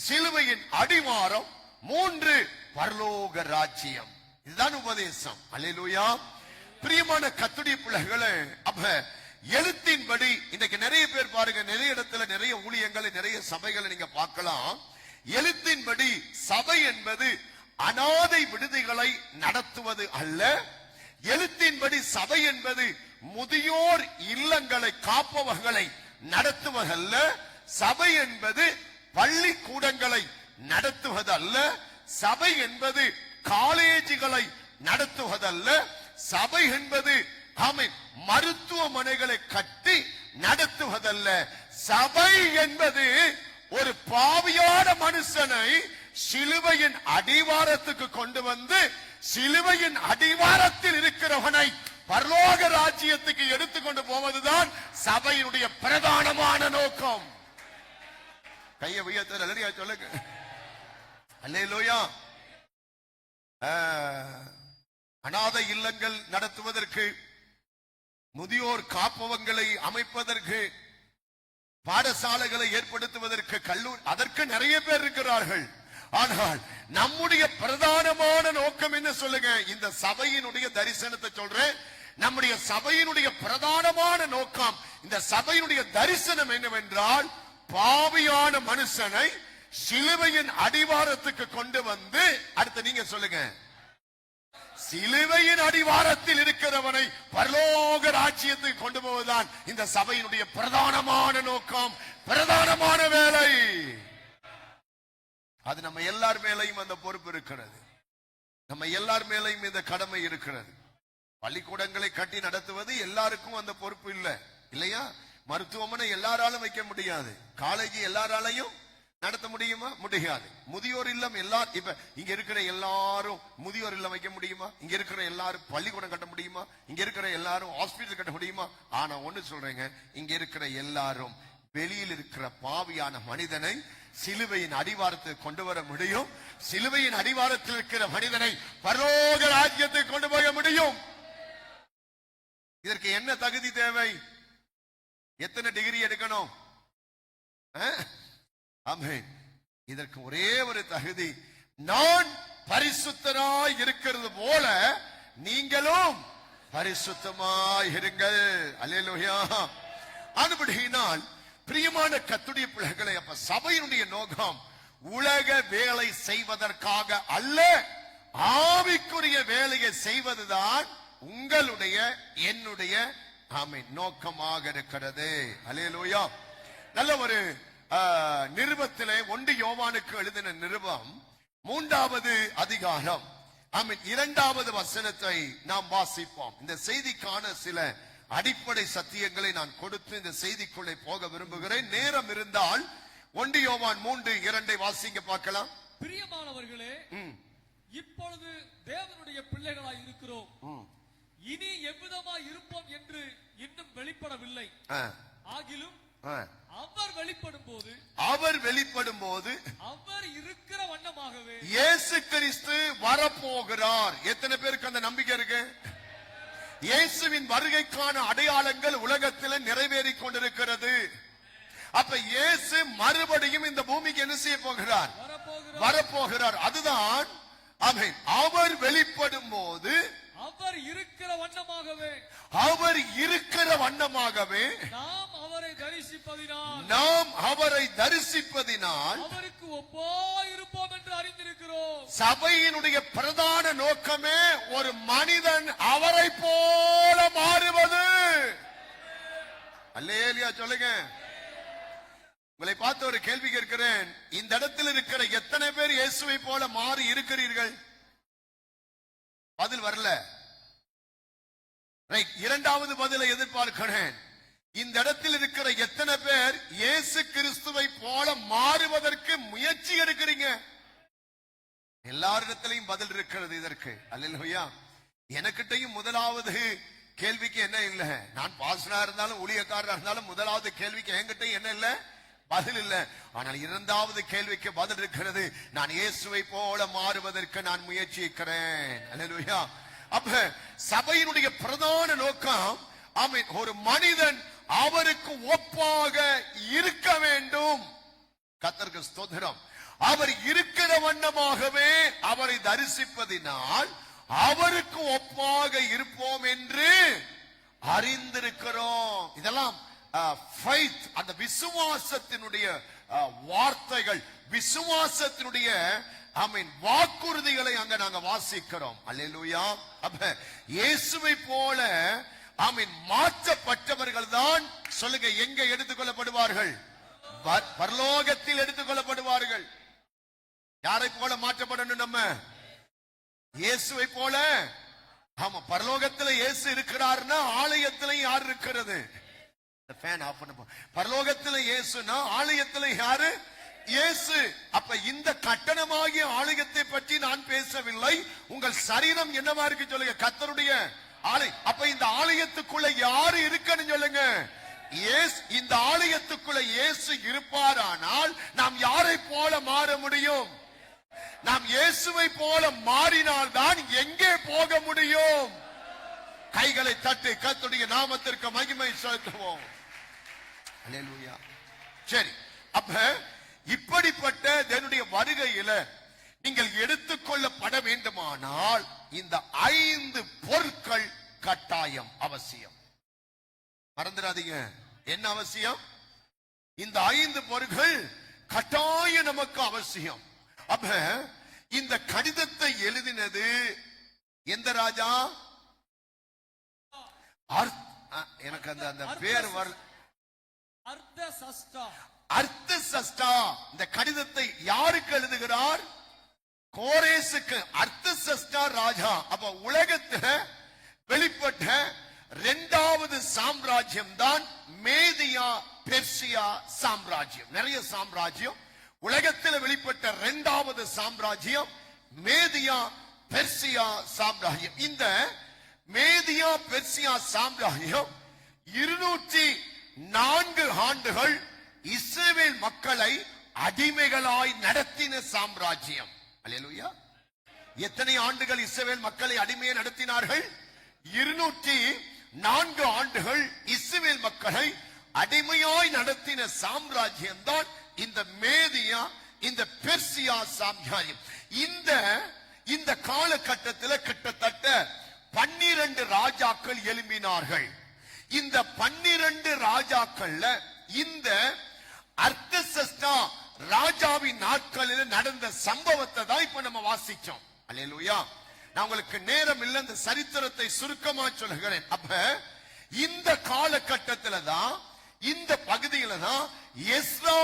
சிலுவையின் அடிவாரம், மூன்று பரலோக ராஜ்யம். இதுதான் உபதேசம். அல்லேலூயா. பிரியமான கர்த்தருடைய பிள்ளைகளே, அப்ப எழுத்தின்படி இன்னைக்கு நிறைய பேர் பாருங்க, நிறைய இடத்துல நிறைய ஊழியங்களை நிறைய சபைகளை நீங்க பார்க்கலாம். எழுத்தின்படி சபை என்பது அனாதை விடுதிகளை நடத்துவது அல்ல. எழுத்தின்படி சபை என்பது முதியோர் இல்லங்களை காப்பவர்களை நடத்துவதல்ல. சபை என்பது பள்ளிக்கூடங்களை நடத்துவதல்ல. சபை என்பது காலேஜுகளை நடத்துவதல்ல. சபை என்பது மருத்துவமனைகளை கட்டி நடத்துவதல்ல. சபை என்பது ஒரு பாவியான மனுஷனை சிலுவையின் அடிவாரத்துக்கு கொண்டு வந்து சிலுவையின் அடிவாரத்தில் இருக்கிறவனை பரலோக ராஜ்யத்துக்கு எடுத்துக்கொண்டு போவதுதான் சபையினுடைய பிரதானமான நோக்கம். கையை உயர்த்த சொல்லுங்க. அல்லேலூயா. அநாதை இல்லங்கள் நடத்துவதற்கு, முதியோர் காப்பகங்களை அமைப்பதற்கு, பாடசாலைகளை ஏற்படுத்துவதற்கு, கல்லூரி, அதற்கு நிறைய பேர் இருக்கிறார்கள். ஆனால் நம்முடைய பிரதானமான நோக்கம் என்ன சொல்லுங்க? இந்த சபையினுடைய தரிசனத்தை சொல்றேன். நம்முடைய சபையினுடைய பிரதானமான நோக்கம், இந்த சபையினுடைய தரிசனம் என்னவென்றால், பாவியான மனுஷனை சிலுவையின் அடிவாரத்துக்கு கொண்டு வந்து, அடுத்து நீங்க சொல்லுங்க, சிலுவையின் அடிவாரத்தில் இருக்கிறவனை பரலோக ராஜ்யத்துக்கு கொண்டு போவதுதான் இந்த சபையினுடைய பிரதானமான நோக்கம், பிரதானமான வேலை. அது நம்ம எல்லார் மேலையும் அந்த பொறுப்பு இருக்கிறது. நம்ம எல்லார் மேலையும் இந்த கடமை இருக்கிறது. பள்ளிக்கூடங்களை கட்டி நடத்துவது எல்லாருக்கும் அந்த பொறுப்பு இல்லை, இல்லையா? மருத்துவமனை எல்லாராலும் வைக்க முடியாது, காலேஜ் எல்லாராலையும் நடத்த முடியுமா? முடியாது. முதியோர் இல்லம் எல்லாரும் இப்ப இங்க இருக்கிற எல்லாரும் முதியோர் இல்லம் வைக்க முடியுமா? இங்க இருக்கிற எல்லாரும் பள்ளிக்கூடம் கட்ட முடியுமா? இங்க இருக்கிற எல்லாரும் ஹாஸ்பிட்டல் கட்ட முடியுமா? ஆனா ஒண்ணு சொல்றேங்க, இங்க இருக்கிற எல்லாரும் வெளியில் இருக்கிற பாவியான மனிதனை சிலுவையின் அடிவாரத்துக்கு கொண்டு வர முடியும். சிலுவையின் அடிவாரத்தில் இருக்கிற மனிதனை பரலோக ராஜ்யத்துக்கு கொண்டு போக முடியும். இதற்கு என்ன தகுதி தேவை? எத்தனை டிகிரி எடுக்கணும்? ஆமென். இதற்கு ஒரே ஒரு தகுதி, நான் பரிசுத்தராய் இருக்கிறது போல நீங்களும் பரிசுத்தமாய் இருங்கள். அல்லேலூயா. அதுபடியினால் பிரியமான கர்த்தருடைய பிள்ளைகளை, அப்ப சபையினுடைய நோக்கம் உலக வேலை செய்வதற்காக அல்ல, ஆவிக்குரிய வேலையை செய்வதுதான் உங்களுடைய என்னுடைய ஆமென் நோக்கமாக இருக்கிறது. அல்லேலூயா. நல்ல ஒரு நிருபத்திலே 1 யோவானுக்கு எழுதின நிருபம் 3வது அதிகாரம் ஆமென் 2வது வசனத்தை நாம் வாசிப்போம். இந்த செய்திக்கான சில அடிப்படை சத்தியங்களை நான் கொடுத்து இந்த செய்திக்குள்ளே போக விரும்புகிறேன். நேரம் இருந்தால் 1 யோவான் 3:2 வாசிங்க பார்க்கலாம். பிரியமானவர்களே, இப்பொழுது தேவனுடைய பிள்ளைகளாய் இருக்கிறோம். இனி எவ்விதமாய் இருப்போம் என்று இன்னும் வெளிப்படவில்லை. ஆகிலும் அவர் வெளிப்படும் போது அவர் இருக்கிற வண்ணமாகவே இயேசு கிறிஸ்து வரப்போகிறார். எத்தனை பேருக்கு அந்த நம்பிக்கை இருக்கு? இயேசுவின் வருகைக்கான அடையாளங்கள் உலகத்தில் நிறைவேறிக் கொண்டிருக்கிறது. அப்ப இயேசு மறுபடியும் இந்த பூமிக்கு என்ன செய்ய போகிறார்? வரப்போகிறார். அதுதான் ஆமென். அவர் வெளிப்படும் போது அவர் இருக்கிற வண்ணமாகவே நாம் அவரை தரிசிப்பதினால் அவருக்கு ஒப்பாய் இருப்போம் என்று அறிந்திருக்கிறோம். சபையினுடைய பிரதான நோக்கமே ஒரு மனிதன் அவரை போல மாறுவது. அல்லேலூயா சொல்லுங்க. உங்களை பார்த்து ஒரு கேள்வி கேட்கிறேன். இந்த இடத்தில் இருக்கிற எத்தனை பேர் இயேசுவை போல மாறி இருக்கிறீர்கள்? பதில் வரல. இரண்டாவது பதிலை எதிர்பார்க்கிறேன். இந்த இடத்தில் இருக்கிற எத்தனை பேர் இயேசு கிறிஸ்துவை போல மாறுவதற்கு முயற்சி எடுக்கிறீங்க? எல்லாரிடத்திலையும் பதில் இருக்கிறது இதற்கு. அல்லேலூயா. எனக்கிட்டையும் முதலாவது கேள்விக்கு என்ன இல்ல, நான் பாஸ்டரா இருந்தாலும் ஊழியக்காரரா இருந்தாலும் முதலாவது கேள்விக்கு என்கிட்ட என்ன இல்ல, பதில் இல்ல. ஆனால் இரண்டாவது கேள்விக்கு பதில் இருக்கிறது. நான் இயேசுவை போல மாறுவதற்கு நான் முயற்சிக்கிறேன். அல்லேலூயா. அப்ப சபையினுடைய பிரதான நோக்கம் ஆமென், ஒரு மனிதன் அவருக்கு ஒப்பாக இருக்க வேண்டும். கர்த்தருக்கு ஸ்தோத்திரம். அவர் இருக்கிற வண்ணமாகவே அவரை தரிசிப்பதினால் அவருக்கு ஒப்பாக இருப்போம் என்று அறிந்திருக்கிறோம். இதெல்லாம் ஃபெய்த், அந்த விசுவாசத்தினுடைய வார்த்தைகள், விசுவாசத்தினுடைய ஆமென் வாக்குறுதிகளை அங்க நாங்க வாசிக்கிறோம். அல்லேலூயா. அப்ப இயேசுவை போல ஆமென் மாற்றப்பட்டவர்கள் தான் சொல்லுங்க எங்க எடுத்துக்கொள்ளப்படுவார்கள்? பரலோகத்தில் எடுத்துக்கொள்ளப்படுவார்கள். யாரை போல மாற்றப்படணும்? நம்ம இயேசுவை போல. ஆமா, பரலோகத்தில் இயேசு இருக்கிறார்னா ஆலயத்தில் யார் இருக்கிறது? ஃபேன் ஆஃப் பண்ண. பரலோகத்தில் இயேசுனா ஆலயத்தில் யாரு? இயேசு. அப்ப இந்த கட்டணமாகிய ஆலயத்தை பற்றி நான் பேசவில்லை. உங்கள் சரீரம் என்னவா இருக்கு சொல்லுங்க? கர்த்தருடைய ஆலயம். அப்ப இந்த ஆலயத்துக்குள்ள யாரு இருக்கணும் சொல்லுங்க? இந்த ஆலயத்துக்குள்ள இயேசு இருப்பாரானால் நாம் யாரை போல மாற முடியும்? நாம் இயேசுவை போல மாறினால் தான் எங்கே போக முடியும்? கைகளை தட்டி கர்த்தருடைய நாமத்திற்கு மகிமை செலுத்துவோம். அல்லேலூயா. சரி, அப்ப இப்படிப்பட்ட தேவனுடைய வருகையில நீங்கள் எடுத்துக்கொள்ளப்பட வேண்டுமானால் இந்த 5 பொருட்கள் கட்டாயம் அவசியம். மறந்துடாதீங்க. என்ன அவசியம்? இந்த 5 பொருட்கள் கட்டாயம் நமக்கு அவசியம். அப்ப இந்த கடிதத்தை எழுதினது எந்த ராஜா? எனக்கு அந்த பேர் வர அர்த்தசஷ்டா. இந்த கடிதத்தை யாருக்கு எழுதுகிறார்? கோரேசுக்கு. அர்த்தசஷ்டா ராஜா. அப்ப உலகத்துல வெளிப்பட்ட 2வது சாம்ராஜ்யம் தான் மேதியா பெர்சியா சாம்ராஜ்யம். நிறைய சாம்ராஜ்யம். உலகத்தில் வெளிப்பட்ட இரண்டாவது சாம்ராஜ்யம் மேதியா பெர்சியா சாம்ராஜ்யம். இந்த மேதியா பெர்சியா சாம்ராஜ்யம் 204 ஆண்டுகள் இஸ்ரவேல் மக்களை அடிமைகளாய் நடத்தின சாம்ராஜ்யம். அல்லேலூயா. எத்தனை ஆண்டுகள் இஸ்ரவேல் மக்களை அடிமையை நடத்தினார்கள்? 204 ஆண்டுகள் இஸ்ரவேல் மக்களை அடிமையாய் நடத்தின சாம்ராஜ்யம் தான் இந்த மேதியா, இந்த பெர்சியா சாம்ராஜ்யம். இந்த காலகட்டத்தில் கிட்டத்தட்ட 12 ராஜாக்கள் எழும்பினார்கள். இந்த 12 ராஜாக்கள்ல இந்த அர்தசஷ்டா ராஜாவின் நாட்களில் நடந்த சம்பவத்தை தான் இப்ப நம்ம வாசிச்சோம். அல்லேலூயா. நான் உங்களுக்கு நேரம் இல்ல, இந்த சரித்திரத்தை சுருக்கமா சொல்லுகிறேன். அப்ப இந்த காலகட்டத்தில் தான், இந்த பகுதியில தான் எஸ்ரா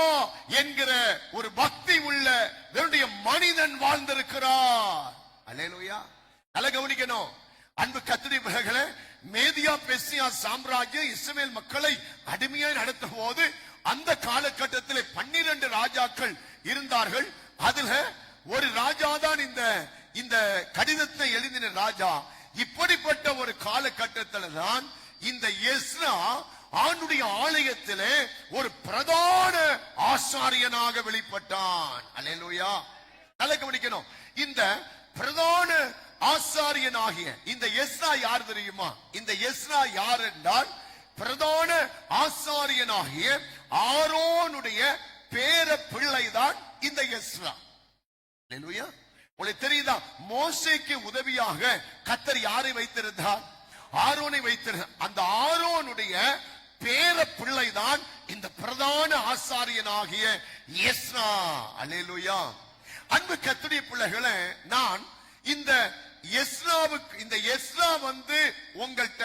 என்கிற ஒரு பக்தி உள்ள தேவனுடைய மனிதன் வாழ்ந்திருக்கிறார். அல்லேலூயா. நல்ல கவனிக்கணும் அன்பு கர்த்தருடைய பிள்ளைகளே. மேதியா பெர்சியா சாம்ராஜ்யம் இஸ்ரவேல் மக்களை அடிமையாய் நடத்தும் போது அந்த காலகட்டத்தில் 12 ராஜாக்கள் இருந்தார்கள். அதுல ஒரு ராஜா தான் இந்த கடிதத்தை எழுதின ராஜா. இப்படிப்பட்ட ஒரு காலகட்டத்தில் தான் இந்த எஸ்ரா ஆண்டுடைய ஆலயத்திலே ஒரு பிரதான ஆசாரியனாக வெளிப்பட்டான். அல்லேலூயா. நல்லா கவனிக்கணும். இந்த பிரதான ஆசாரியனாகிய இந்த எஸ்ரா யார் தெரியுமா? இந்த எஸ்ரா யார் என்றால் பிரதான ஆசாரியனாகிய ஆரோனுடைய பேர பிள்ளைதான் இந்த எஸ்ரா. அல்லேலூயா. உங்களுக்கு தெரியுதா? மோசேக்கு உதவியாக கர்த்தர் யாரை வைத்திருந்தார்? ஆரோனை வைத்திருந்தார். அந்த ஆரோனுடைய பேர பிள்ளைதான் இந்த பிரதான ஆசாரியனாகிய எஸ்ரா. அல்லேலூயா. அன்பு கர்த்தருடைய பிள்ளைகளே, நான் இந்த எஸ்ரா வந்து உங்கள்கிட்ட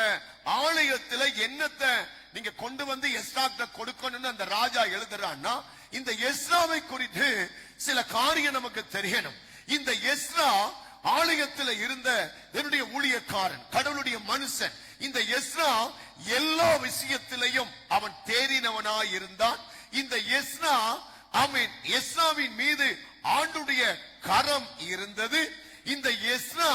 ஆலயத்துல என்னத்தை நீங்க கொண்டு வந்து எஸ்ராக்கு கொடுக்கணும்னு அந்த ராஜா எழுதுறான்னா, இந்த எஸ்ராவை குறித்து சில காரியம் நமக்கு தெரியணும். இந்த எஸ்ரா ஆலயத்தில் இருந்த என்னுடைய ஊழியக்காரன், கடவுளுடைய மனுஷன். இந்த எஸ்ரா எல்லா விஷயத்திலையும் அவன் தேறினவனாய் இருந்தான். இந்த எஸ்ரா எஸ்ராவின் மீது ஆண்டுடைய கரம் இருந்தது. இந்த எஸ்ரா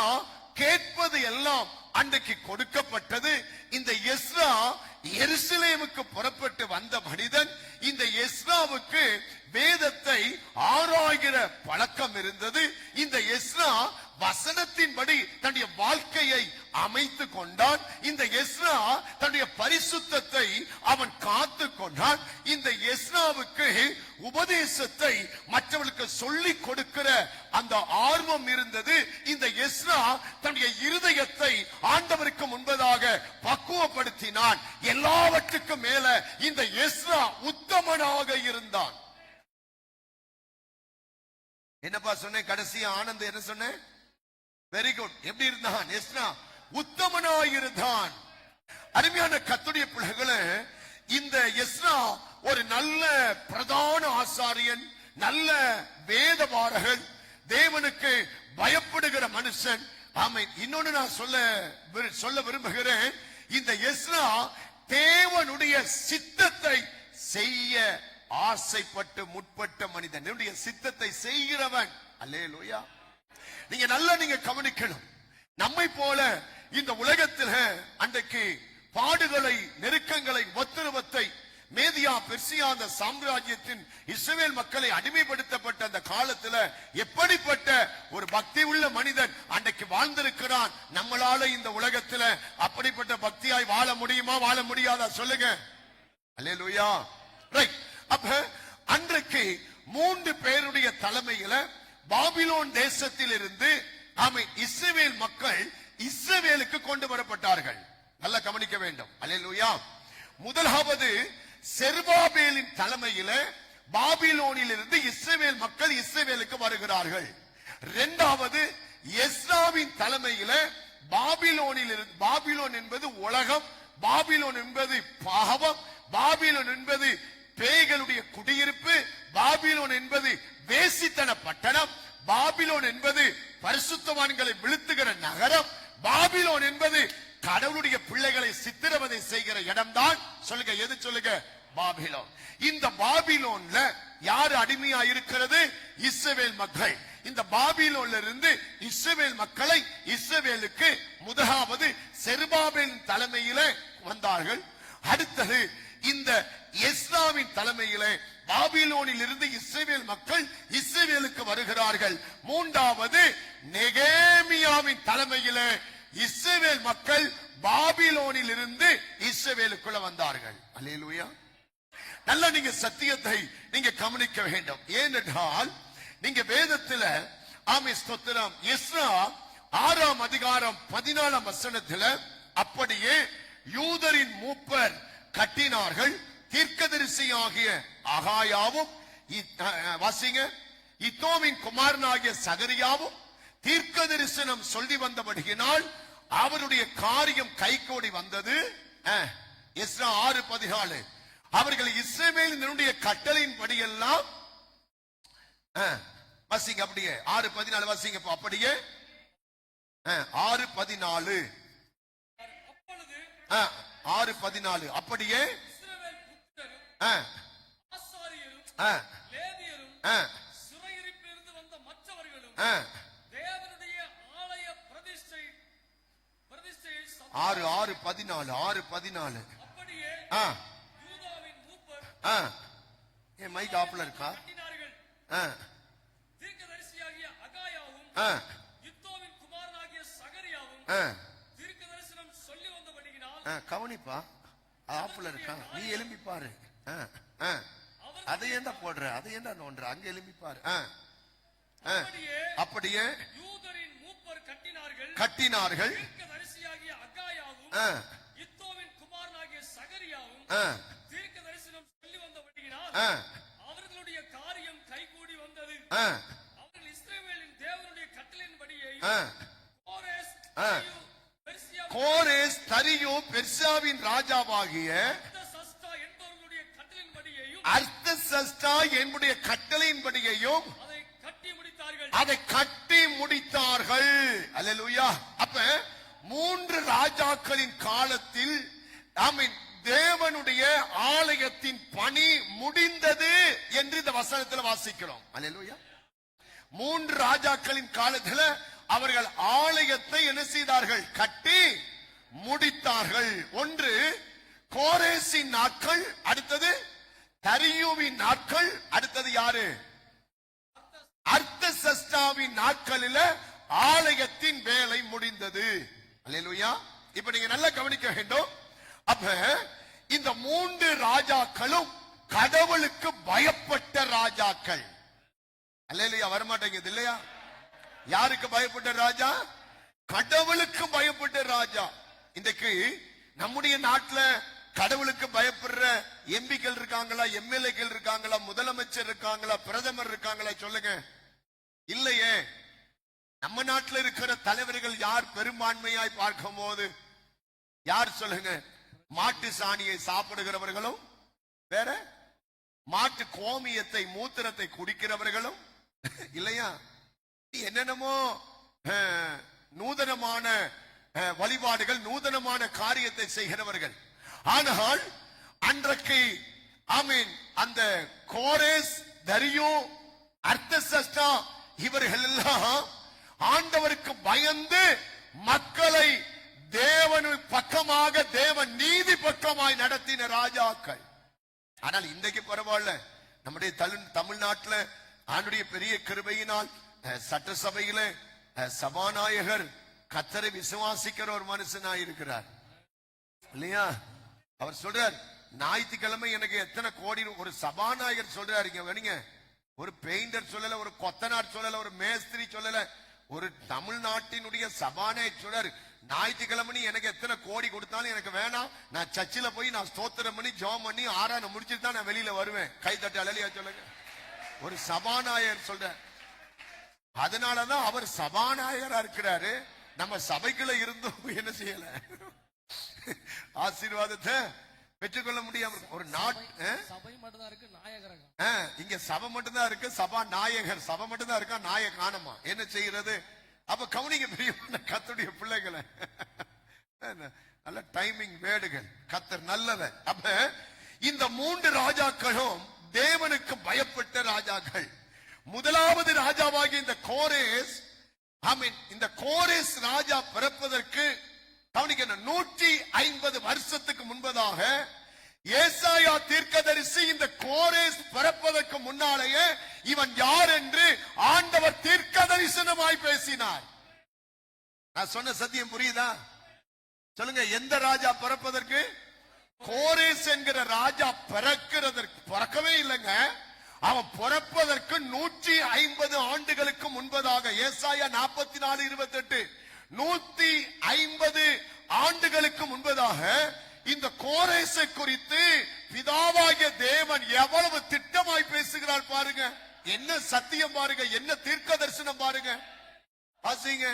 கேட்பது எல்லாம் அன்றைக்கு கொடுக்கப்பட்டது. இந்த எஸ்ரா எருசலேமுக்கு புறப்பட்டு வந்த மனிதன். இந்த எஸ்ராவுக்கு வேதத்தை ஆராய்கிற பழக்கம் இருந்தது. இந்த எஸ்ரா வசனத்தின்படி தன்னுடைய வாழ்க்கையை அமைத்து கொண்டான். இந்த எஸ்ரா தன்னுடைய பரிசுத்தத்தை அவன் காத்து கொண்டான். இந்த எஸ்ராவுக்கு உபதேசத்தை மற்றவர்களுக்கு சொல்லிக் கொடுக்கிற அந்த ஆர்வம் இருந்தது. இந்த எஸ்ரா தன்னுடைய இருதயத்தை ஆண்டவருக்கு முன்பதாக பக்குவப்படுத்தினான். எல்லாவற்றுக்கும் மேல இந்த எஸ்ரா உத்தமனாக இருந்தான். என்னப்பா சொன்னேன்? கடைசியா ஆனந்த் என்ன சொன்னேன்? Very good. எப்படி இருந்தான்? எஸ்ரா உத்தமனாயிருந்தான். அருமையான கர்த்தருடைய பிள்ளைகளே, இந்த எஸ்ரா ஒரு நல்ல பிரதான ஆசாரியன், நல்ல வேதபாரகன், தேவனுக்கு பயப்படுகிற மனுஷன். ஆமென். இன்னொன்னு நான் சொல்ல விரும்புகிறேன். இந்த எஸ்ரா தேவனுடைய சித்தத்தை செய்ய ஆசைப்பட்டு முற்பட்ட மனிதன், என்னுடைய சித்தத்தை செய்கிறவன். அல்லேலூயா. நீங்க கவனிக்கணும். நம்மை போல இந்த உலகத்தில் அன்றைக்கு பாடுகளை, நெருக்கங்களை, ஒத்துருவத்தை மேதியா பெர்சியா அந்த சாம்ராஜ்யத்தின் இஸ்ரவேல் மக்களை அடிமைப்படுத்தப்பட்ட அந்த காலத்துல எப்படிப்பட்ட ஒரு பக்தி உள்ள மனிதன் அன்றைக்கு வாழ்ந்திருக்கிறான். நம்மளால இந்த உலகத்துல அப்படிப்பட்ட பக்தியாய் வாழ முடியுமா? வாழ முடியாதா? சொல்லுங்க. அல்லேலூயா. ரைட். அப்ப அன்றைக்கு 3 பேருடைய தலைமையில பாபிலோன் தேசத்தில் இருந்து இஸ்ரவேல் மக்கள் இஸ்ரவேலுக்கு கொண்டு வரப்பட்டார்கள். நல்லா கவனிக்க வேண்டும். அல்லேலூயா. முதலாவது செருபாபேலின் தலைமையில பாபிலோனில் இருந்து இஸ்ரவேல் மக்கள் இஸ்ரவேலுக்கு வருகிறார்கள். இரண்டாவது எஸ்ராவின் தலைமையில பாபிலோனில் இருந்து, பாபிலோன் என்பது உலகம், பாபிலோன் என்பது பாவம், பாபிலோன் என்பது பேய்களுடைய குடியிருப்பு, பாபிலோன் என்பது வேசித்தன பட்டணம், பாபிலோன் என்பது பரிசுத்தவான்களை விழுத்துகிற நகரம், பாபிலோன் என்பது கடவுளுடைய பிள்ளைகளை சித்திரவதை செய்கிற இடம்தான். சொல்லுங்க, எது சொல்லுங்க? பாபிலோன். இந்த பாபிலோன்ல யாரு அடிமையா இருக்கிறது? இஸ்ரவேல் மக்கள். இந்த பாபிலோன்ல இருந்து இஸ்ரவேல் மக்களை இஸ்ரவேலுக்கு முதலாவது செருபாபேலின் தலைமையிலே வந்தார்கள். அடுத்தது இந்த எஸ்ராவின் தலைமையிலே பாபிலோனில் இருந்து இஸ்ரவேல் மக்கள் இஸ்ரவேலுக்கு வருகிறார்கள். மூன்றாவது நெகேமியாவின் தலைமையிலே இஸ்ரவேல் மக்கள் பாபிலோனில் இருந்து இஸ்ரவேலுக்குள்ள வந்தார்கள். அல்லேலூயா. நல்ல நீங்க சத்தியத்தை நீங்க கவனிக்க வேண்டும். ஏனென்றால் நீங்க வேதத்துல ஆமே ஸ்தோத்திரம் எஸ்ரா 6ஆம் அதிகாரம் 14ஆம் வசனத்துல அப்படியே யூதரின் மூப்பர் கட்டினார்கள். தீர்க்கதரிசியாகிய அகாயாவும் வாசிங்க இத்தோமின் குமாரனாகிய சகரியாவும் தீர்க்க தரிசனம் சொல்லி வந்தபடியினால் அவருடைய காரியம் கைகூடி வந்தது. எஸ்ரா 6:14 அவர்கள் இஸ்ரவேலினுடைய கட்டளையின் படியெல்லாம் வாசிங்க அப்படியே 6:14 வாசிங்க அப்படியே 6:14 6:14 அப்படியே சிறையிருப்பிலிருந்து வந்த மற்றவர்களும் தேவனுடைய ஆலய பிரதிஷ்டையை 6:14 அப்படியே யூதாவின் மூப்பர் என் மைக் ஆப்ல இருக்கா? தீர்க்கதரிசியாகிய அகாயாவும் இத்தோவின் குமாரனாகிய சகரியாவும் தீர்க்க தரிசனம் சொல்லி வந்தபடியினால் கவனிப்பா ஆப்ல இருக்கா? நீ எழும்பி பாரு. அதை ஏண்டா போடுற? அதை ஏண்டா நோன்ற? அங்க எழும்பி பாரு. அப்படியே யூதரின் மூப்பர் கட்டினார்கள். தீர்க்கதரிசியாகிய அகாயாவும் இத்தோவின் குமாரனாகிய சகரியாவும் தீர்க்க தரிசனம் சொல்லி வந்தபடியினால் அவர்களுடைய காரியம் கைகூடி வந்தது. அவர்கள் இஸ்ரவேலின் தேவனுடைய கட்டளையின்படியே கோரேஸ் தரியு பெர்சியாவின் ராஜாவாகிய அர்த்தசஷ்டா என்புடைய கட்டளையின்படியையும் அதை கட்டி முடித்தார்கள். அல்லேலூயா. அப்ப 3 ராஜாக்களின் காலத்தில் தேவனுடைய ஆலயத்தின் பணி முடிந்தது என்று இந்த வசனத்தில் வாசிக்கிறோம். அல்லேலூயா. 3 ராஜாக்களின் காலத்தில் அவர்கள் ஆலயத்தை என்ன செய்தார்கள்? கட்டி முடித்தார்கள். ஒன்று கோரேசின் நாட்கள், அடுத்தது தரியுவின் நாட்கள், அடுத்தது யாரு? அர்த்தசஷ்டாவின் நாட்களில் ஆலயத்தின் வேலை முடிந்தது. அல்லேலூயா. இப்ப நீங்க நல்லா கவனிக்க வேண்டும். அப்ப இந்த 3 ராஜாக்களும் கடவுளுக்கு பயப்பட்ட ராஜாக்கள். அல்லேலூயா. வரமாட்டேங்குது இல்லையா? யாருக்கு பயப்பட்ட ராஜா? கடவுளுக்கு பயப்பட்ட ராஜா. இன்றைக்கு நம்முடைய நாட்டுல கடவுளுக்கு பயப்படுற எம்பிக்கள் இருக்காங்களா? எம்எல்ஏக்கள் இருக்காங்களா? முதலமைச்சர் இருக்காங்களா? பிரதமர் இருக்காங்களா? சொல்லுங்க. இல்லையே. நம்ம நாட்டில் இருக்கிற தலைவர்கள் யார் பெரும்பான்மையாய் பார்க்கும் போது யார் சொல்லுங்க? மாட்டு சாணியை சாப்பிடுகிறவர்களும் வேற, மாட்டு கோமியத்தை மூத்திரத்தை குடிக்கிறவர்களும் இல்லையா? என்னென்னமோ நூதனமான வழிபாடுகள், நூதனமான காரியத்தை செய்கிறவர்கள். ஆனால் அன்றைக்கு அந்த கோரேஸ், தரியு, அர்த்தசஷ்டா இவர்கள் எல்லாம் ஆண்டவருக்கு பயந்து மக்களை தேவன் பக்கமாக, தேவன் நீதி பக்கமாய் நடத்தின ராஜாக்கள். ஆனால் இன்றைக்கு பரவாயில்ல. நம்முடைய தமிழ்நாட்டில் ஆண்டுடைய பெரிய கிருபையினால் சட்டசபையில சபாநாயகர் கர்த்தரை விசுவாசிக்கிற ஒரு மனுஷனாய் இருக்கிறார் இல்லையா? அவர் சொல்றார், ஞாயிற்றுக்கிழமை எனக்கு எத்தனை கோடி. ஒரு சபாநாயகர் சொல்றாரு, இங்க வேணுங்க, ஒரு பெயிண்டர் சொல்லல, ஒரு கொத்தனார் சொல்லல, ஒரு மேஸ்திரி சொல்லல, ஒரு தமிழ்நாட்டினுடைய சபாநாயகர் சொல்றாரு, ஞாயிற்றுக்கிழமை எனக்கு எத்தனை கோடி கொடுத்தாலும் எனக்கு வேணாம். நான் சர்ச்சில் போய் நான் ஸ்தோத்திரம் பண்ணி ஜெபம் பண்ணி ஆறான முடிச்சுட்டு தான் நான் வெளியில வருவேன். கை தட்டி அழலியா சொல்லுங்க. ஒரு சபாநாயகர் சொல்ற. அதனாலதான் அவர் சபாநாயகரா இருக்கிறாரு. நம்ம சபைக்குள்ள இருந்தும் என்ன செய்யல, ஆசீர்வாதத்தை பெற்றுக்கொள்ள முடியாம. ஒரு நாட்டு சபை மட்டும்தான் இருக்கு, நாயகர் இங்க சபை மட்டும்தான் இருக்கு, சபா நாயகர் சபை மட்டும்தான் இருக்கா, நாயக காணமா. என்ன செய்யறது? அப்ப கவுனிங்க பெரிய கத்துடைய பிள்ளைகளை. நல்ல டைமிங் வேடுகள். கத்தர் நல்லவர். அப்ப இந்த 3 ராஜாக்களும் தேவனுக்கு பயப்பட்ட ராஜாக்கள். முதலாவது ராஜாவாகிய இந்த கோரேஸ், இந்த கோரேஸ் ராஜா பிறப்பதற்கு 150 வருஷத்துக்கு முன்பதாக ஏசாயா தீர்க்கதரிசி இந்த கோரேஸ் பிறப்பதற்கு முன்னாலேயே இவன் யார் என்று ஆண்டவர் தீர்க்கதரிசனமாய் பேசினார். நான் சொன்ன சத்தியம் புரியுதா? சொல்லுங்க, எந்த ராஜா பிறப்பதற்கு? கோரேஸ் என்கிற ராஜா பிறக்கவே இல்லைங்க. அவன் பிறப்பதற்கு 150 ஆண்டுகளுக்கு முன்பதாக, ஏசாயா 44:28, 150 ஆண்டுகளுக்கு முன்பதாக இந்த கோரேசை குறித்து பிதாவாகிய தேவன் எவ்வளவு திட்டமாய் பேசுகிறார் பாருங்க. என்ன சத்தியம் பாருங்க, என்ன தீர்க்க தரிசனம் பாருங்க. வாசிங்க.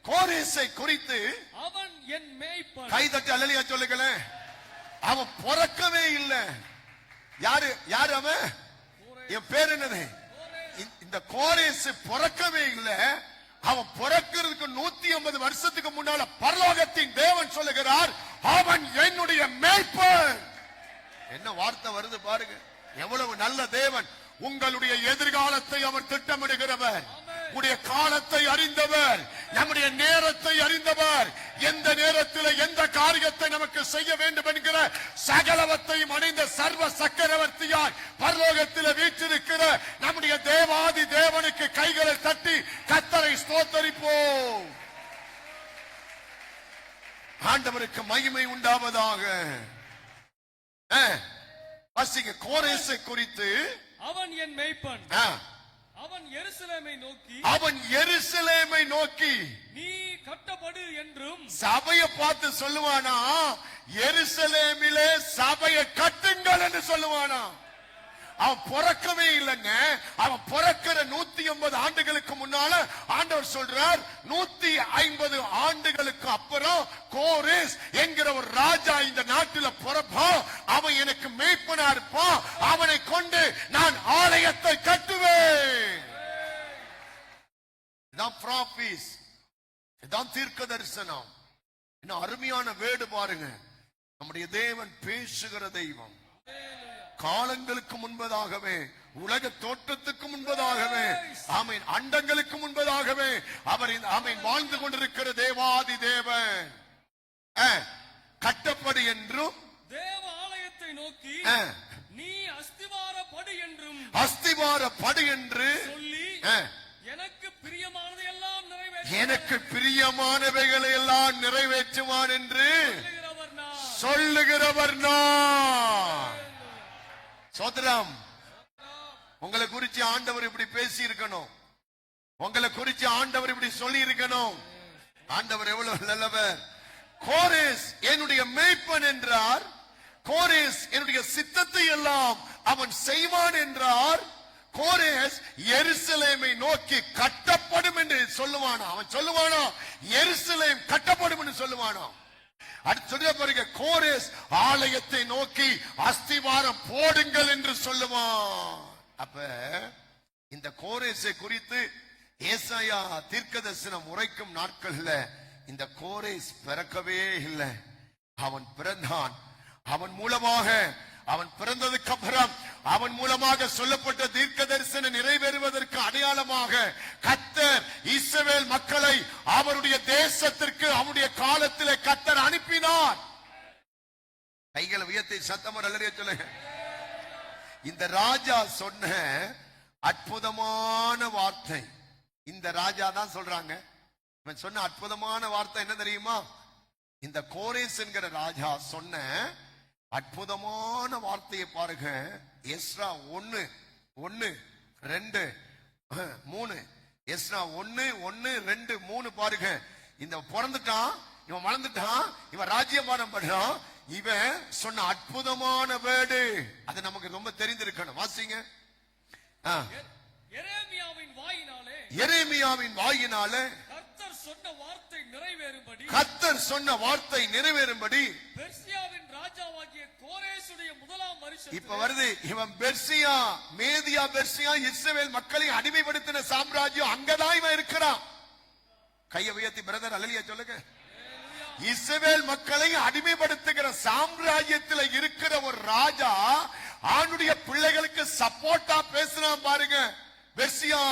கோரேசை குறித்து அவன் என் மேய்ப்பன். கை தட்டி அல்லேலூயா சொல்லுங்களேன். அவன் பிறக்கவே இல்லை. யாரு அவன்? என் பேர் என்னது? இந்த கோரேஸ் பிறக்கவே இல்லை. அவன் பிறக்கிறதுக்கு 150 வருஷத்துக்கு முன்னால பரலோகத்தின் தேவன் சொல்லுகிறார், அவன் என்னுடைய மேய்ப்பன். என்ன வார்த்தை வருது பாருங்க. எவ்வளவு நல்ல தேவன். உங்களுடைய எதிர்காலத்தை அவர் திட்டமிடுகிறவர், உடைய காலத்தை அறிந்தவர், நம்முடைய நேரத்தை அறிந்தவர், எந்த நேரத்தில் எந்த காரியத்தை நமக்கு செய்ய வேண்டும் என்கிற சகலவத்தையும் அடைந்த சர்வ சக்கரவர்த்தியார் பரலோகத்தில் வீற்றிருக்கிற நம்முடைய தேவாதி தேவனுக்கு கைகளை தட்டி கர்த்தரை ஸ்தோத்தரிப்போம். ஆண்டவருக்கு மகிமை உண்டாவதாக. வாசிங்க. கோரேசை குறித்து அவன் என் மேய்ப்பன். அவன் எருசலேமை நோக்கி நீ கட்டப்படு என்றும், சபையை பார்த்து சொல்லுவானா, எருசலேமிலே சபையை கட்டுங்கள் என்று சொல்லுவானா. அவன் பிறக்கவே இல்லைங்க. அவன் பிறக்கிற 150 ஆண்டுகளுக்கு முன்னால ஆண்டவர் சொல்றார், 150 ஆண்டுகளுக்கு அப்புறம் கோரேஸ் என்கிற ஒரு ராஜா இந்த நாட்டில் பிறப்பான். அவன் எனக்கு மேய்ப்பனா இருப்பான். அவனை கொண்டு நான் ஆலயத்தை கட்டுவேன். இதான் ப்ராபீஸ், இதான் தீர்க்க தரிசனம். இன்னும் அருமையான வேடு பாருங்க. நம்முடைய தேவன் பேசுகிற தெய்வம். காலங்களுக்கு முன்பதாகவே, உலக தோற்றத்துக்கு முன்பதாகவே, ஆமீன், அண்டங்களுக்கு முன்பதாகவே அவர் வாழ்ந்து கொண்டிருக்கிற தேவாதி தேவன். கட்டப்படு என்றும், தேவ ஆலயத்தை நோக்கி நீ அஸ்திவாரப்படு என்றும், அஸ்திவாரப்படு என்று சொல்லி எனக்கு பிரியமானவைகளை எல்லாம் நிறைவேற்றுவான் என்று சொல்லுகிறவர் நான். சோதரம், உங்களை குறிச்சு ஆண்டவர் இப்படி பேசி இருக்கணும். உங்களை குறிச்சு ஆண்டவர் இப்படி சொல்லி இருக்கணும். ஆண்டவர் எவ்வளவு நல்லவர். கோரேஸ் என்னுடைய மேய்ப்பன் என்றார். கோரேஸ் என்னுடைய சித்தத்தை எல்லாம் அவன் செய்வான் என்றார். கோரேஸ் எருசலேமை நோக்கி கட்டப்படும் என்று சொல்லுவானா. அவன் சொல்லுவானா, எருசலேம் கட்டப்படும் என்று சொல்லுவானா. அடுத்த பாருங்க, கோரேஸ் ஆலயத்தை நோக்கி அஸ்திவாரம் போடுங்கள் என்று சொல்லுவான். அப்ப இந்த கோரேசை குறித்து ஏசாயா தீர்க்கதரிசனம் உரைக்கும் நாட்கள்ல இந்த கோரேஸ் பிறக்கவே இல்லை. அவன் பிறந்தான். அவன் மூலமாக, அவன் பிறந்ததுக்கு அப்புறம் அவன் மூலமாக சொல்லப்பட்ட தீர்க்க தரிசனம் நிறைவேறுவதற்கு அடையாளமாக கர்த்தர் இஸ்ரவேல் மக்களை அவருடைய தேசத்திற்கு அவருடைய காலத்திலே கர்த்தர் அனுப்பினார். கைகளை உயர்த்தி சத்தமா அல்லேலூயா சொல்லுங்க. இந்த ராஜா சொன்ன அற்புதமான வார்த்தை, இந்த ராஜா தான் சொல்றாங்க. இவன் சொன்ன அற்புதமான வார்த்தை என்ன தெரியுமா? இந்த கோரேஸ் என்கிற ராஜா சொன்ன அற்புதமான வார்த்தையை பாருங்க. எஸ்ரா 1:1-2-3, எஸ்ரா 1:1-2-3 பாருங்க. இந்த பிறந்துட்டான், இவன் வளர்ந்துட்டான், இவன் ராஜ்யபாரம் பண்றான். இவன் சொன்ன அற்புதமான வேர்டு அது நமக்கு ரொம்ப தெரிந்திருக்கணும். வாசிங்க. எரேமியாவின் வாயினாலே கர்த்தர் சொன்ன வார்த்தை நிறைவேறும்படி பெர்சியாவின் ராஜாவாகிய கோரேசுடைய முதலாம் வருஷம். இப்ப வருது, இவன் பெர்சியா, மேதியா பெர்சியா, இஸ்ரவேல் மக்களை அடிமைப்படுத்தின சாம்ராஜ்யம், அங்கதான் இவன் இருக்கிறான். கையை உயர்த்தி பிரதர் அல்லேலூயா சொல்லுங்க. இஸ்ரவேல் மக்களை அடிமைப்படுத்துகிற சாம்ராஜ்யத்தில் இருக்கிற ஒரு ராஜா ஆணுடைய பிள்ளைகளுக்கு சப்போர்ட்டா பேசுறான் பாருங்க. பெர்சியா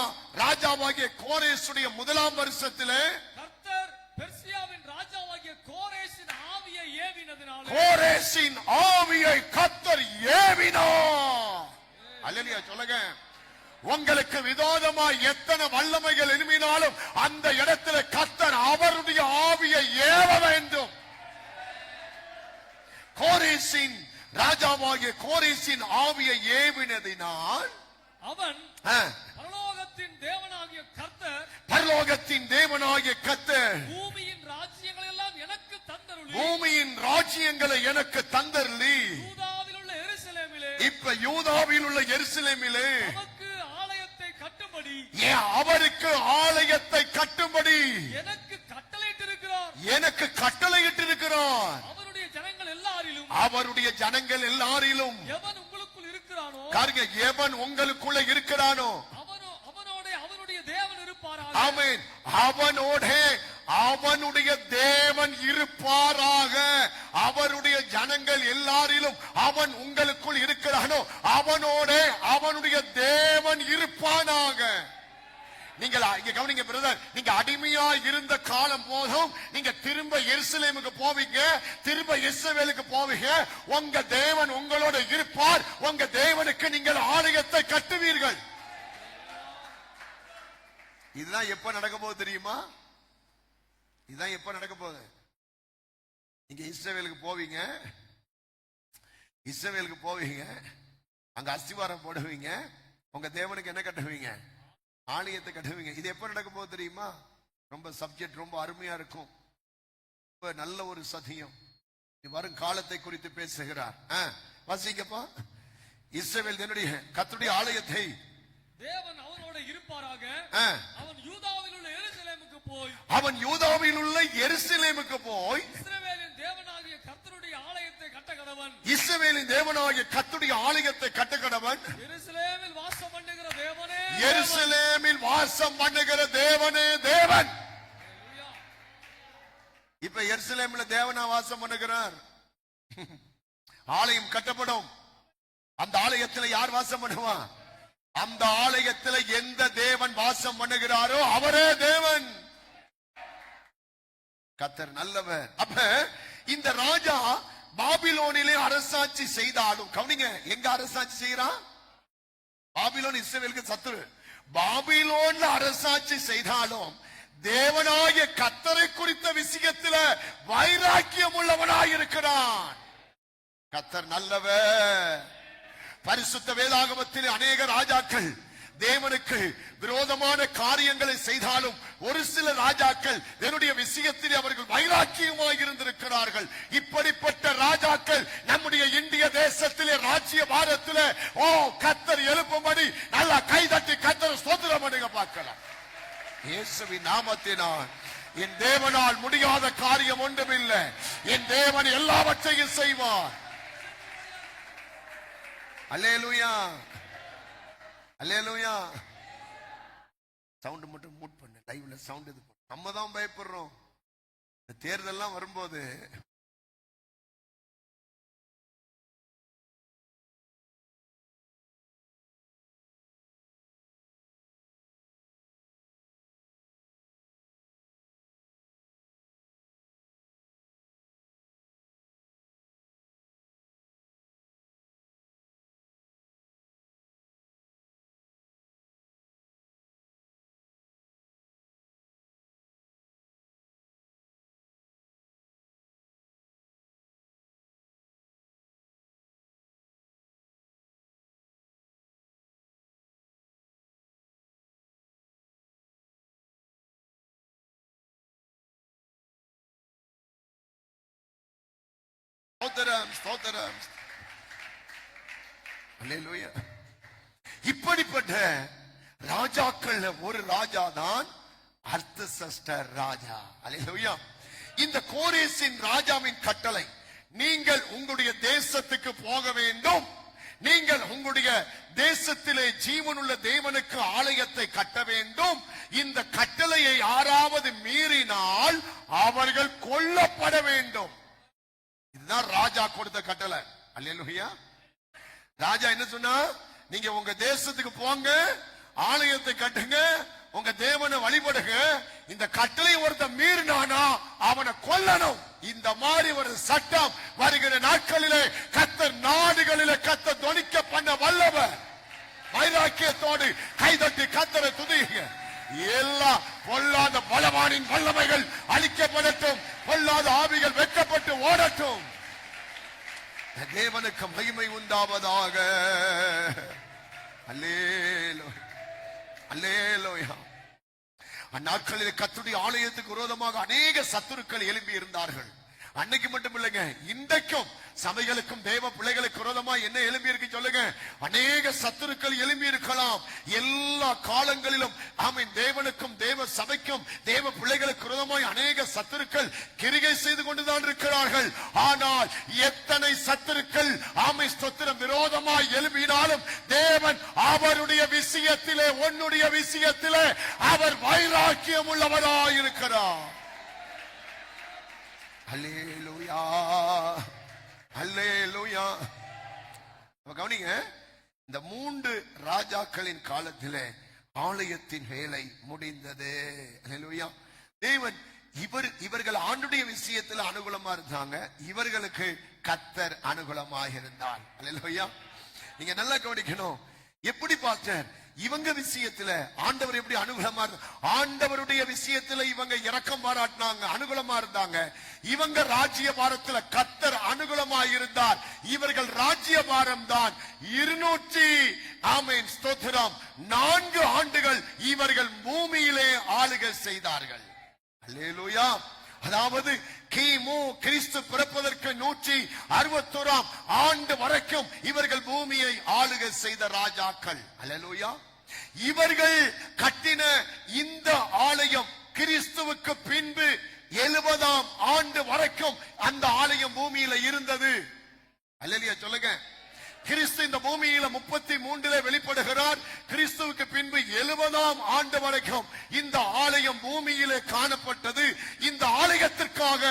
ராஜாவாகிய கோரேசுடைய முதலாம் வருஷத்திலே கர்த்தர் பெர்சியாவின் ராஜாவாகிய கோரேசின் ஆவியை ஏவினதினாலே கோரேசின் ஆவியை கர்த்தர் ஏவினார். அல்லேலூயா சொல்லுங்க. உங்களுக்கு விரோதமாய் எத்தனை வல்லமைகள் எழுப்பினாலும் அந்த இடத்துல கர்த்தர் அவருடைய ஆவியை ஏவ வேண்டும். கோரேசின் ராஜாவாகிய கோரேசின் ஆவியை ஏவினதினால் அவன் பரலோகத்தின் தேவனாகிய கர்த்தர் பரலோகத்தின் தேவனாகிய கர்த்தர் பூமியின் ராஜ்யங்களை எல்லாம் எனக்கு தந்தருளி பூமியின் ராஜ்யங்களை எனக்கு தந்தருளி யூதாவில் உள்ள எருசலேமிலே இப்ப யூதாவில் உள்ள எருசலேமிலே நமக்கு ஆலயத்தை கட்டும்படி அவருக்கு ஆலயத்தை கட்டும்படி எனக்கு கட்டளையிட்டிருக்கிறார். எனக்கு கட்டளையிட்டிருக்கிறார். அவருடைய ஜனங்கள் எல்லாரிலும் அவருடைய ஜனங்கள் எல்லாரிலும் எவன் உங்களுக்குள் இருக்கிறானோ காருங்க, எவன் உங்களுக்குள்ள இருக்கிறானோ அவனோட அவனுடைய தேவன் இருப்பாராக. ஆமென். அவனோட அவனுடைய தேவன் இருப்பாராக. அவருடைய ஜனங்கள் எல்லாரிலும் அவன் உங்களுக்குள் இருக்கிறானோ அவனோட அவனுடைய தேவன் இருப்பானாக. நீங்கள் இங்க கவனிங்க பிரதர், நீங்க அடிமையா இருந்த காலம் போதும் நீங்க திரும்ப எருசலேமுக்கு போவீங்க, திரும்ப இஸ்ரவேலுக்கு போவீங்க. உங்க தேவன் உங்களோட இருப்பார். உங்க தேவனுக்கு நீங்கள் ஆலயத்தை கட்டுவீர்கள். இதுதான் எப்ப நடக்க போகுது தெரியுமா? இதுதான் எப்ப நடக்க போகுது? நீங்க இஸ்ரவேலுக்கு போவீங்க, இஸ்ரவேலுக்கு போவீங்க, அங்க அஸ்திவாரம் போடுவீங்க, உங்க தேவனுக்கு என்ன கட்டுவீங்க? ஆலயத்தை கட்டுவீங்க. இது எப்ப நடக்க போகுது தெரியுமா? ரொம்ப சப்ஜெக்ட் ரொம்ப அருமையா இருக்கும். ரொம்ப நல்ல ஒரு சத்தியம். வரும் காலத்தை குறித்து பேசுகிறார். வாசிங்கப்பா. இஸ்ரவேல் என்னுடைய கர்த்தருடைய ஆலயத்தை தேவன் அவனோட இருப்பாராக. அவன் யூதாவில் உள்ள எருசலேமுக்கு போய் அவன் யூதாவில் உள்ள எருசலேமுக்கு போய் இஸ்ரவேலின் தேவனாகிய கர்த்தருடைய ஆலயத்தை கட்டக்கடவன். இஸ்ரவேலின் தேவனாகிய கர்த்தருடைய ஆலயத்தை கட்டக்கடவன். எருசலேமில் வாசம் பண்ணுகிற தேவனே எருசலேமில் வாசம் பண்ணுகிற தேவனே தேவன். இப்ப எருசலேம்ல தேவனா வாசம் பண்ணுகிறார். ஆலயம் கட்டப்படும். அந்த ஆலயத்தில் யார் வாசம் பண்ணுவான்? அந்த ஆலயத்தில் எந்த தேவன் வாசம் பண்ணுகிறாரோ அவரே தேவன். கர்த்தர் நல்லவர். அப்ப இந்த ராஜா பாபிலோனிலே அரசாட்சி செய்தாலும் கவனிங்க, எங்க அரசாட்சி செய்யறான்? பாபிலோன் இஸ்ரவேலுக்கு சத்துரு. பாபிலோன்ல அரசாட்சி செய்தாலும் தேவனாகிய கர்த்தரை குறித்த விஷயத்துல வைராக்கியம் உள்ளவனாய் இருக்கிறான். கர்த்தர் நல்லவர். பரிசுத்த வேதாகமத்தில் அநேக ராஜாக்கள் தேவனுக்கு விரோதமான காரியங்களை செய்தாலும் ஒரு சில ராஜாக்கள் என்னுடைய விஷயத்தில் அவர்கள் வைராக்கியமாய் இருந்திருக்கிறார்கள். இப்படிப்பட்ட ராஜாக்கள் நம்முடைய இந்திய தேசத்திலே ராஜ்ய பாரத்திலே கர்த்தர் எழுப்பும்படி நல்லா கைதட்டி கர்த்தர் ஸ்தோத்திரம் பண்ணுங்க பார்க்கலாம். இயேசுவின் நாமத்தினால் என் தேவனால் முடியாத காரியம் ஒன்றுமில்லை. என் தேவன் எல்லாவற்றையும் செய்வார். அல்லேலூயா, அல்லேலூயா. சவுண்ட் மட்டும் மூட் பண்ணு. லைவ்ல சவுண்ட் இது. நம்ம தான் பயப்படுறோம். இந்த தேர்தல்லாம் வரும்போது இப்படிப்பட்ட ராஜாக்கள் ஒரு ராஜா தான் அர்தசஷ்டர் ராஜா. அல்லேலூயா. இந்த கோரேசின் ராஜாவின் கட்டளை, நீங்கள் உங்களுடைய தேசத்துக்கு போக வேண்டும், நீங்கள் உங்களுடைய தேசத்திலே ஜீவனுள்ள தேவனுக்கு ஆலயத்தை கட்ட வேண்டும். இந்த கட்டளையை யாராவது மீறினால் அவர்கள் கொல்லப்பட வேண்டும். இதுதான் ராஜா கொடுத்த கட்டளை. அல்லேலூயா. ராஜா என்ன சொன்னா, நீங்க உங்க தேசத்துக்கு போங்க, ஆலயத்தை கட்டுங்க, உங்க தேவனை வழிபடுங்க. இந்த கட்டளை ஒருத்த மீறினானா அவனை கொல்லணும். இந்த மாதிரி ஒரு சட்டம் வருகிற நாட்களிலே கர்த்தர் நாடுகளிலே கர்த்தர் தொனிக்க பண்ண வல்லவர். வைராக்கியத்தோடு கைதட்டி கர்த்தரை துதியுங்க. எல்லா பொல்லாத பலவானின் வல்லமைகள் அழிக்கப்படட்டும். பொல்லாத ஆவிகள் வெட்கப்பட்டு ஓடட்டும். தேவனுக்கு மகிமை உண்டாவதாக. அல்லேலூயா, அல்லேலூயா. அந்நாட்களில் கர்த்தருடைய ஆலயத்துக்கு விரோதமாக அநேக சத்துருக்கள் எழும்பி இருந்தார்கள். அன்னைக்கு மட்டும் இல்லைங்க, இன்றைக்கும் சபைகளுக்கும் தேவ பிள்ளைகளுக்கு விரோதமா என்ன எழும்பி இருக்கு சொல்லுங்க. அநேக சத்துருக்கள் எழும்பி இருக்கலாம். எல்லா காலங்களிலும் ஆமென், தேவனுக்கும் தேவ சபைக்கும் தேவ பிள்ளைகளுக்கு விரோதமாய் அநேக சத்துருக்கள் கிரிகை செய்து கொண்டுதான் இருக்கிறார்கள். ஆனால் எத்தனை சத்துருக்கள் ஆமென் ஸ்தோத்திரம் விரோதமாய் எழும்பினாலும் தேவன் அவருடைய விஷயத்திலே, உன்னுடைய விஷயத்திலே அவர் வைராக்கியம் உள்ளவராய் இருக்கிறார். அல்லேலூயா, அல்லேலூயா. கவனிங்க, இந்த 3 ராஜாக்களின் காலத்திலே ஆலயத்தின் வேலை முடிந்தது. அல்லேலூயா. தேவன் இவர்கள் ஆண்டுடைய விஷயத்தில் அனுகூலமா இருந்தாங்க, இவர்களுக்கு கர்த்தர் அனுகூலமாக இருந்தார். அல்லேலூயா. நீங்க நல்லா கவனிக்கணும். எப்படி பாஸ்டர் இவங்க விஷயத்துல ஆண்டவர் எப்படி அனுகூலமா இருந்தாங்க? ஆண்டவருடைய விஷயத்துல இவங்க இரக்கம் பாராட்டினாங்க, அனுகூலமா இருந்தாங்க. இவங்க ராஜ்ய பாரத்துல கர்த்தர் அனுகூலமா இருந்தார். இவர்கள் ராஜ்ய பாரம் தான் 204 ஆண்டுகள் இவர்கள் பூமியிலே ஆளுகை செய்தார்கள். அல்லேலூயா. அதாவது கிமு கிறிஸ்து பிறப்பதற்கு 161 ஆண்டு வரைக்கும் இவர்கள் பூமியை ஆளுகை செய்த ராஜாக்கள். அல்லேலூயா. இவர்கள் கட்டின இந்த ஆலயம் கிறிஸ்துவுக்கு பின்பு 70 ஆண்டு வரைக்கும் அந்த ஆலயம் பூமியில இருந்தது. அல்லேலூயா சொல்லுங்க. கிறிஸ்து இந்த பூமியில 33 வெளிப்படுகிறார். கிறிஸ்துவுக்கு பின்பு 70 ஆண்டு வரைக்கும் இந்த ஆலயம் பூமியிலே காணப்பட்டது. இந்த ஆலயத்திற்காக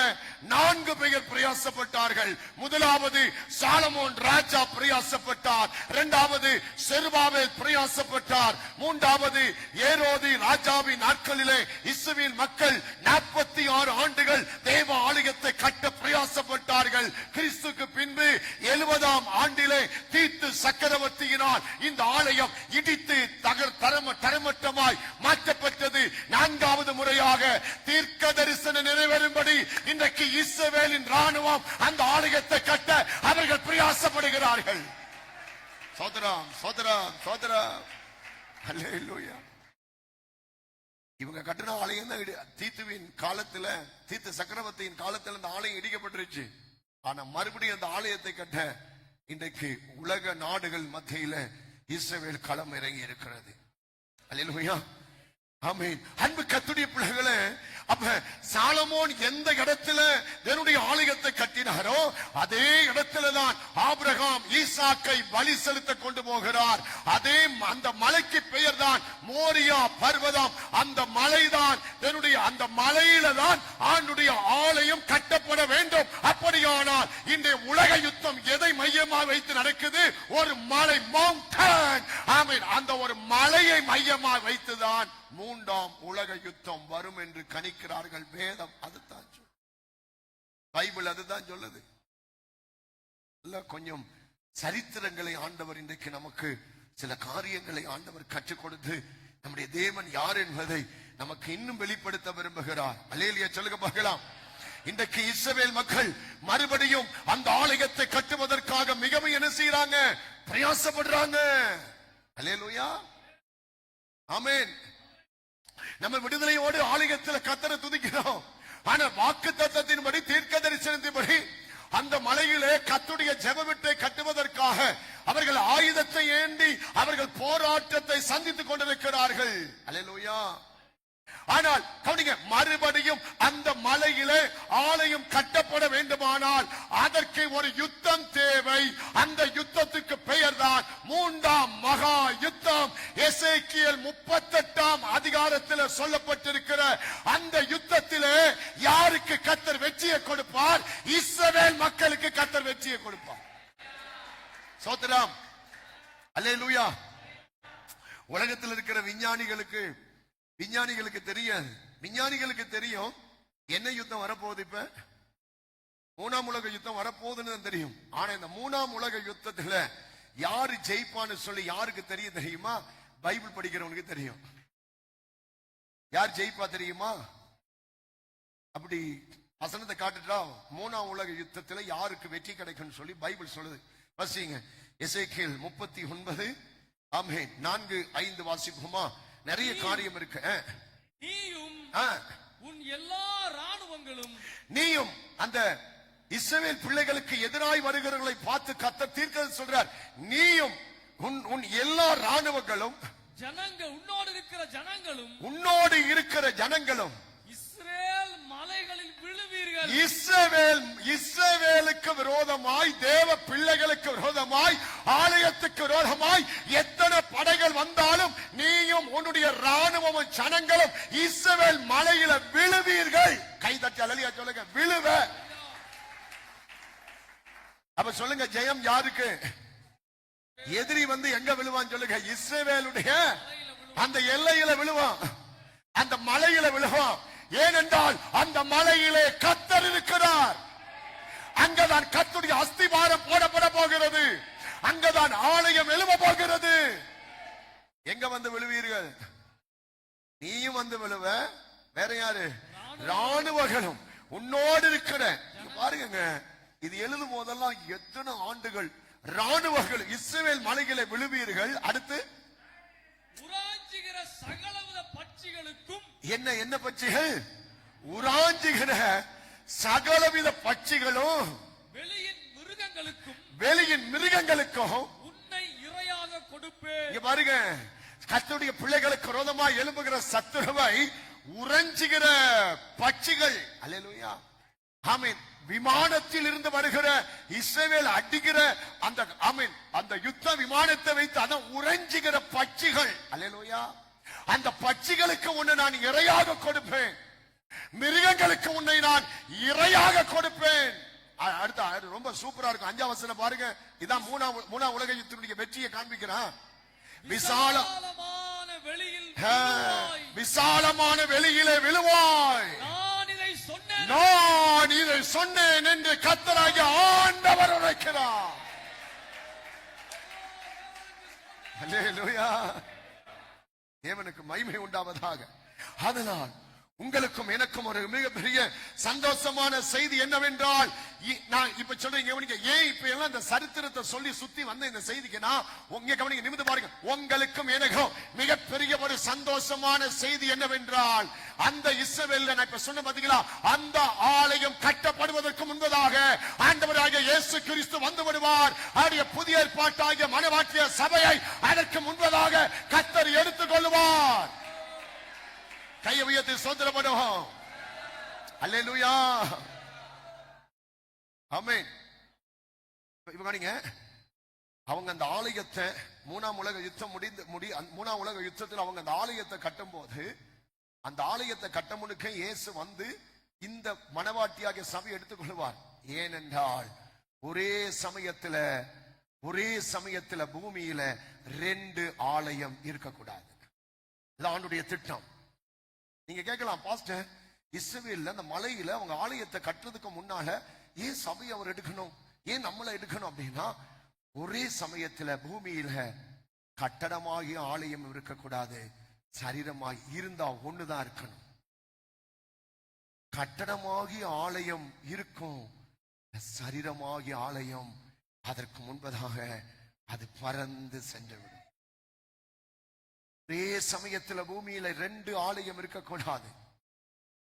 4 பேர் பிரயாசப்பட்டார்கள். முதலாவது சாலமோன் ராஜா பிரயாசப்பட்டார். இரண்டாவது செருபாபேல் பிரயாசப்பட்டார். மூன்றாவது ஏரோது ராஜாவின் நாட்களிலே இஸ்ரவேல் மக்கள் 46 ஆண்டுகள் தேவ ஆலயத்தை கட்ட பிரயாசப்பட்டார்கள். கிறிஸ்துக்கு பின்பு 70 ஆண்டிலே தீத்து சக்கரவர்த்தியினால் இந்த ஆலயம் இடித்து தரமட்டமாய் மாற்றப்பட்டது. 4வது முறையாக தீர்க்க தரிசன நிறைவேறும்படி இன்றைக்கு இஸ்ரவேலின் ராணுவம் அந்த ஆலயத்தை கட்ட அவர்கள் பிரயாசப்படுகிறார்கள். சோதரம் சோதரம் சோதரம். அல்லேலூயா. இவங்க கட்டின ஆலயம் தான் தீத்துவின் காலத்துல, தீத்து சக்கரவர்த்தியின் காலத்துல அந்த ஆலயம் இடிக்கப்பட்டுருச்சு. ஆனா மறுபடியும் அந்த ஆலயத்தை கட்ட இன்றைக்கு உலக நாடுகள் மத்தியில இஸ்ரவேல் களம் இறங்கி இருக்கிறது. அல்லேலூயா. ஆமென். அன்பு கர்த்தருடைய பிள்ளைகளே, அப்ப சாலமோன் எந்த இடத்துல தேவனுடைய ஆலயத்தை கட்டினாரோ அதே இடத்துல தான் ஆபிரகாம் ஈசாக்கை பலி செலுத்த கொண்டு போகிறார். அதே அந்த மலைக்கு பெயர் தான் மோரியா பர்வதம். அந்த மலைதான் தேவனுடைய, அந்த மலையில தான் ஆண்டுடைய ஆலயம் கட்டப்பட வேண்டும். அப்படியானால் இன்றைய உலக யுத்தம் எதை மையமாக வைத்து நடக்குது? ஒரு மலை, மவுண்டன். ஆமென். அந்த ஒரு மலையை மையமாக வைத்துதான் 3ஆம் உலக யுத்தம் வரும் என்று கணிக்கிறார்கள். வேதம் அதுதான் சொல்லுது, பைபிள் அதுதான் சொல்லுது. கொஞ்சம் சரித்திரங்களை ஆண்டவர் இன்றைக்கு நமக்கு சில காரியங்களை ஆண்டவர் கற்றுக் கொடுத்து நம்முடைய தேவன் யார் என்பதை நமக்கு இன்னும் வெளிப்படுத்த விரும்புகிறார். அல்லேலூயா சொல்லுங்க பார்க்கலாம். இன்றைக்கு இஸ்ரவேல் மக்கள் மறுபடியும் அந்த ஆலயத்தை கட்டுவதற்காக மிகவும் என்ன செய்யறாங்க? பிரயாசப்படுறாங்க. அல்லேலூயா. ஆமென். நம்ம விடுதலையோடு ஆலயத்தில் கர்த்தரை துதிக்கிறோம். ஆனா வாக்கு தத்தத்தின்படி, தீர்க்க தரிசனத்தின்படி அந்த மலையிலே கர்த்தருடைய ஜெபவீட்டை கட்டுவதற்காக அவர்கள் ஆயுதத்தை ஏந்தி அவர்கள் போராட்டத்தை சந்தித்துக் கொண்டிருக்கிறார்கள். அல்லேலூயா. ஆனால் கவனிங்க, மறுபடியும் அந்த மலையிலே ஆலயம் கட்டப்பட வேண்டுமானால் அதற்கு ஒரு யுத்தம் தேவை. அந்த யுத்தத்துக்கு பெயர்தான் மூன்றாம் மகா யுத்தம். எசேக்கியேல் 38ஆம் அதிகாரத்தில் சொல்லப்பட்டிருக்கிற அந்த யுத்தத்திலே யாருக்கு கர்த்தர் வெற்றியை கொடுப்பார்? இஸ்ரவேல் மக்களுக்கு கர்த்தர் வெற்றியை கொடுப்பார். சோத்திரம், அல்லேலூயா. உலகத்தில் இருக்கிற விஞ்ஞானிகளுக்கு தெரியாது. விஞ்ஞானிகளுக்கு தெரியும் என்ன யுத்தம் வரப்போகுது, இப்ப மூணாம் உலக யுத்தம் வரப்போகுதுன்னு தெரியும். ஆனா இந்த மூணாம் உலக யுத்தத்துல யாரு ஜெயிப்பான்னு சொல்லி யாருக்கு தெரியுமா? பைபிள் படிக்கிறவனுக்கு தெரியும். யார் ஜெயிப்பா தெரியுமா? அப்படி வசனத்தை காட்டுட்டா மூணாம் உலக யுத்தத்துல யாருக்கு வெற்றி கிடைக்கும் சொல்லி பைபிள் சொல்லுது. வாசிங்க, எசேக்கியேல் 39 ஆமென் 4-5 வாசிப்போமா? நிறைய காரியம் இருக்கு. நீயும் உன் எல்லா ராணுவங்களும், நீயும் அந்த இஸ்ரவேல் பிள்ளைகளுக்கு எதிராய் வருகிறவர்களை பார்த்து கர்த்தர் தீர்க்கதரிசி சொல்றார். நீயும் உன் எல்லா ராணுவங்களும், உன்னோடு இருக்கிற ஜனங்களும் இஸ்ரவேல் மலைகளில் விழுவீர்கள். இஸ்ரவேலுக்கு விரோதமாய், தேவ பிள்ளைகளுக்கு விரோதமாய், ஆலயத்துக்கு விரோதமாய் எத்தனை படைகள் வந்தாலும் நீயும் உன்னுடைய ராணுவமும் ஜனங்களும் இஸ்ரவேல் மலையில விழுவீர்கள். கை தட்டி அல்லேலூயா சொல்லுங்க. விழுவ. அப்ப சொல்லுங்க, ஜெயம் யாருக்கு? எதிரி வந்து எங்க விழுவான் சொல்லுங்க? இஸ்ரவேலுடைய அந்த எல்லையில விழுவான், அந்த மலையில விழுவான். ஏனென்றால் அந்த மலையிலே கர்த்தர் இருக்கிறார். அங்கதான் கர்த்தருடைய அஸ்திபாரம் போடப்பட போகிறது. அங்கதான் ஆலயம் எழும்ப போகிறது. எங்க வந்து விழுவீர்கள்? நீயும் வந்து விழுவ. வேற யாரு? ராணுவங்களும் உன்னோடு இருக்கிற. பாருங்க, இது எழுதும் போதெல்லாம் எத்தனை ஆண்டுகள் ராணுவங்கள் இஸ்ரவேல் மலைகளை விழுவீர்கள். அடுத்து உராஞ்சுகிற சகலவித பட்சிகளுக்கும். என்ன பட்சிகள்? உராஞ்சுகிற சகலவித பட்சிகளும், வெளியின் மிருகங்களுக்கும் உன்னை இரையாக கொடுப்பேன். இங்க பாருங்க, கர்த்தருடைய பிள்ளைகளுக்கு விரோதமாய் எழும்புகிற சத்துருவை உறைஞ்சுகிற பட்சிகள். அல்லேலூயா, ஆமென். விமானத்தில் இருந்து வருகிற இஸ்ரவேல் அடிக்கிற அந்த ஆமென் அந்த யுத்த விமானத்தை வைத்து அதான் உறைஞ்சுகிற பட்சிகள். அல்லேலூயா. அந்த பட்சிகளுக்கு உன்னை நான் இரையாக கொடுப்பேன். மிருகங்களுக்கு உன்னை நான் இரையாக கொடுப்பேன். அடுத்த ரொம்ப சூப்பரா இருக்கும். 5ஆம் வசனம் பாருங்க. இதான் மூணாம் உலக யுத்தத்துடைய வெற்றியை காண்பிக்கிறான். விசாலமான வெளியிலே விழுவாய். நான் இதை சொன்னேன் என்று கர்த்தராகிய ஆண்டவர் உரைக்கிறார். அல்லேலூயா. தேவனுக்கு மகிமை உண்டாவதாக. அதனால் உங்களுக்கும் எனக்கும் ஒரு மிகப்பெரிய சந்தோஷமான செய்தி என்னவென்றால், நான் இப்ப சொல்றீங்க, ஏன் இப்ப எல்லாம் இந்த சரித்திரத்தை சொல்லி சுத்தி வந்த இந்த செய்திக்கு நான் உங்க கவனிங்க, நிமிர்ந்து பாருங்க. உங்களுக்கும் எனக்கும் மிகப்பெரிய ஒரு சந்தோஷமான செய்தி என்னவென்றால், அந்த இஸ்ரவேல்ல நான் இப்ப சொன்ன பாத்தீங்களா, அந்த ஆலயம் கட்டப்படுவதற்கு முன்பதாக ஆண்டவராகிய இயேசு கிறிஸ்து வந்து விடுவார். அவருடைய புதிய ஏற்பாட்டாகிய மனவாட்டிய சபையை அதற்கு முன்பதாக கர்த்தர் எடுத்துக் கொள்வார். கையை உயர்த்தி ஸ்தோத்திரப்படுவோம். அல்லேலூயா, ஆமென். இப்ப பாருங்க, அவங்க அந்த ஆலயத்தை மூணாம் உலக யுத்தம் மூணாம் உலக யுத்தத்தில் அவங்க அந்த ஆலயத்தை கட்டும் போது, அந்த ஆலயத்தை கட்ட முன்னுக்க இயேசு வந்து இந்த மனவாட்டியாகிய சபை எடுத்துக்கொள்வார். ஏனென்றால் ஒரே சமயத்துல பூமியில 2 ஆலயம் இருக்கக்கூடாது. இது ஆண்டுடைய திட்டம். நீங்க கேட்கலாம், பாஸ்டர் இஸ்ரவேல்ல அந்த மலையில அவங்க ஆலயத்தை கட்டுறதுக்கு முன்னால ஏன் சபையை அவர் எடுக்கணும், ஏன் நம்மளை எடுக்கணும் அப்படின்னா, ஒரே சமயத்துல பூமியில கட்டடமாகிய ஆலயம் இருக்கக்கூடாது, சரீரமாகி இருந்தா ஒண்ணுதான் இருக்கணும். கட்டடமாகிய ஆலயம் இருக்கும், சரீரமாகிய ஆலயம் அதற்கு முன்பதாக அது பறந்து சென்றுவிடும். ஒரே சமயத்துல பூமியில 2 ஆலயம் இருக்கக்கூடாது.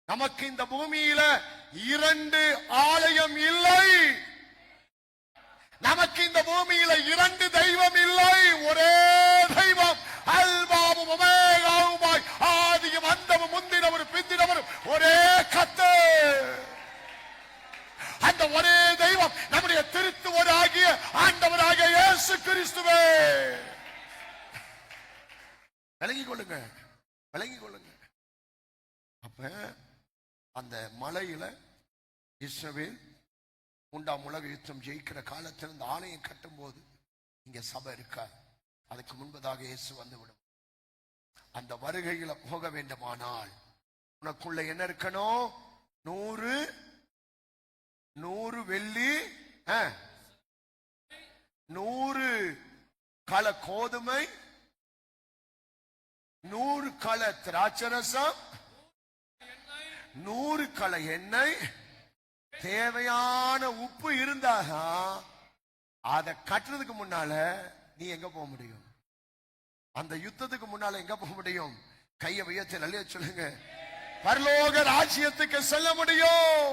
நமக்கு இந்த பூமியில 2 ஆலயம் இல்லை. நமக்கு இந்த பூமியில 2 தெய்வம் இல்லை, ஒரே தெய்வம். அல்பாவும் ஒமேகாவுமாய், ஆதியும் அந்த நேற்றவும் முந்தினவரும் பிந்தினவரும் ஒரே கர்த்தர். அந்த ஒரே தெய்வம் நம்முடைய திருத்துவராகிய ஆண்டவராகிய இயேசு கிறிஸ்துவே. விளங்கிக் கொள்ளுங்க, விளங்கிக் கொள்ளுங்க. அப்ப அந்த மலையில இஸ்ரவேல் 3ஆம் உலக யுத்தம் ஜெயிக்கிற காலத்தில் இந்த ஆலயம் கட்டும் போது இங்க சபை இருக்காது. அதுக்கு முன்பதாக இயேசு வந்துவிடும். அந்த வருகையில போக வேண்டுமானால் உனக்குள்ள என்ன இருக்கணும்? 100 வெள்ளி, 100 கள கோதுமை, 100 கள திராட்சரசம், 100 கள எண்ணெய், தேவையான உப்பு இருந்தாக அதை கட்டுறதுக்கு முன்னால நீ எங்க போக முடியும்? அந்த யுத்தத்துக்கு முன்னால எங்க போக முடியும்? கையை உயர்த்தி நல்ல சொல்லுங்க, பரலோக ராஜ்யத்துக்கு செல்ல முடியும்.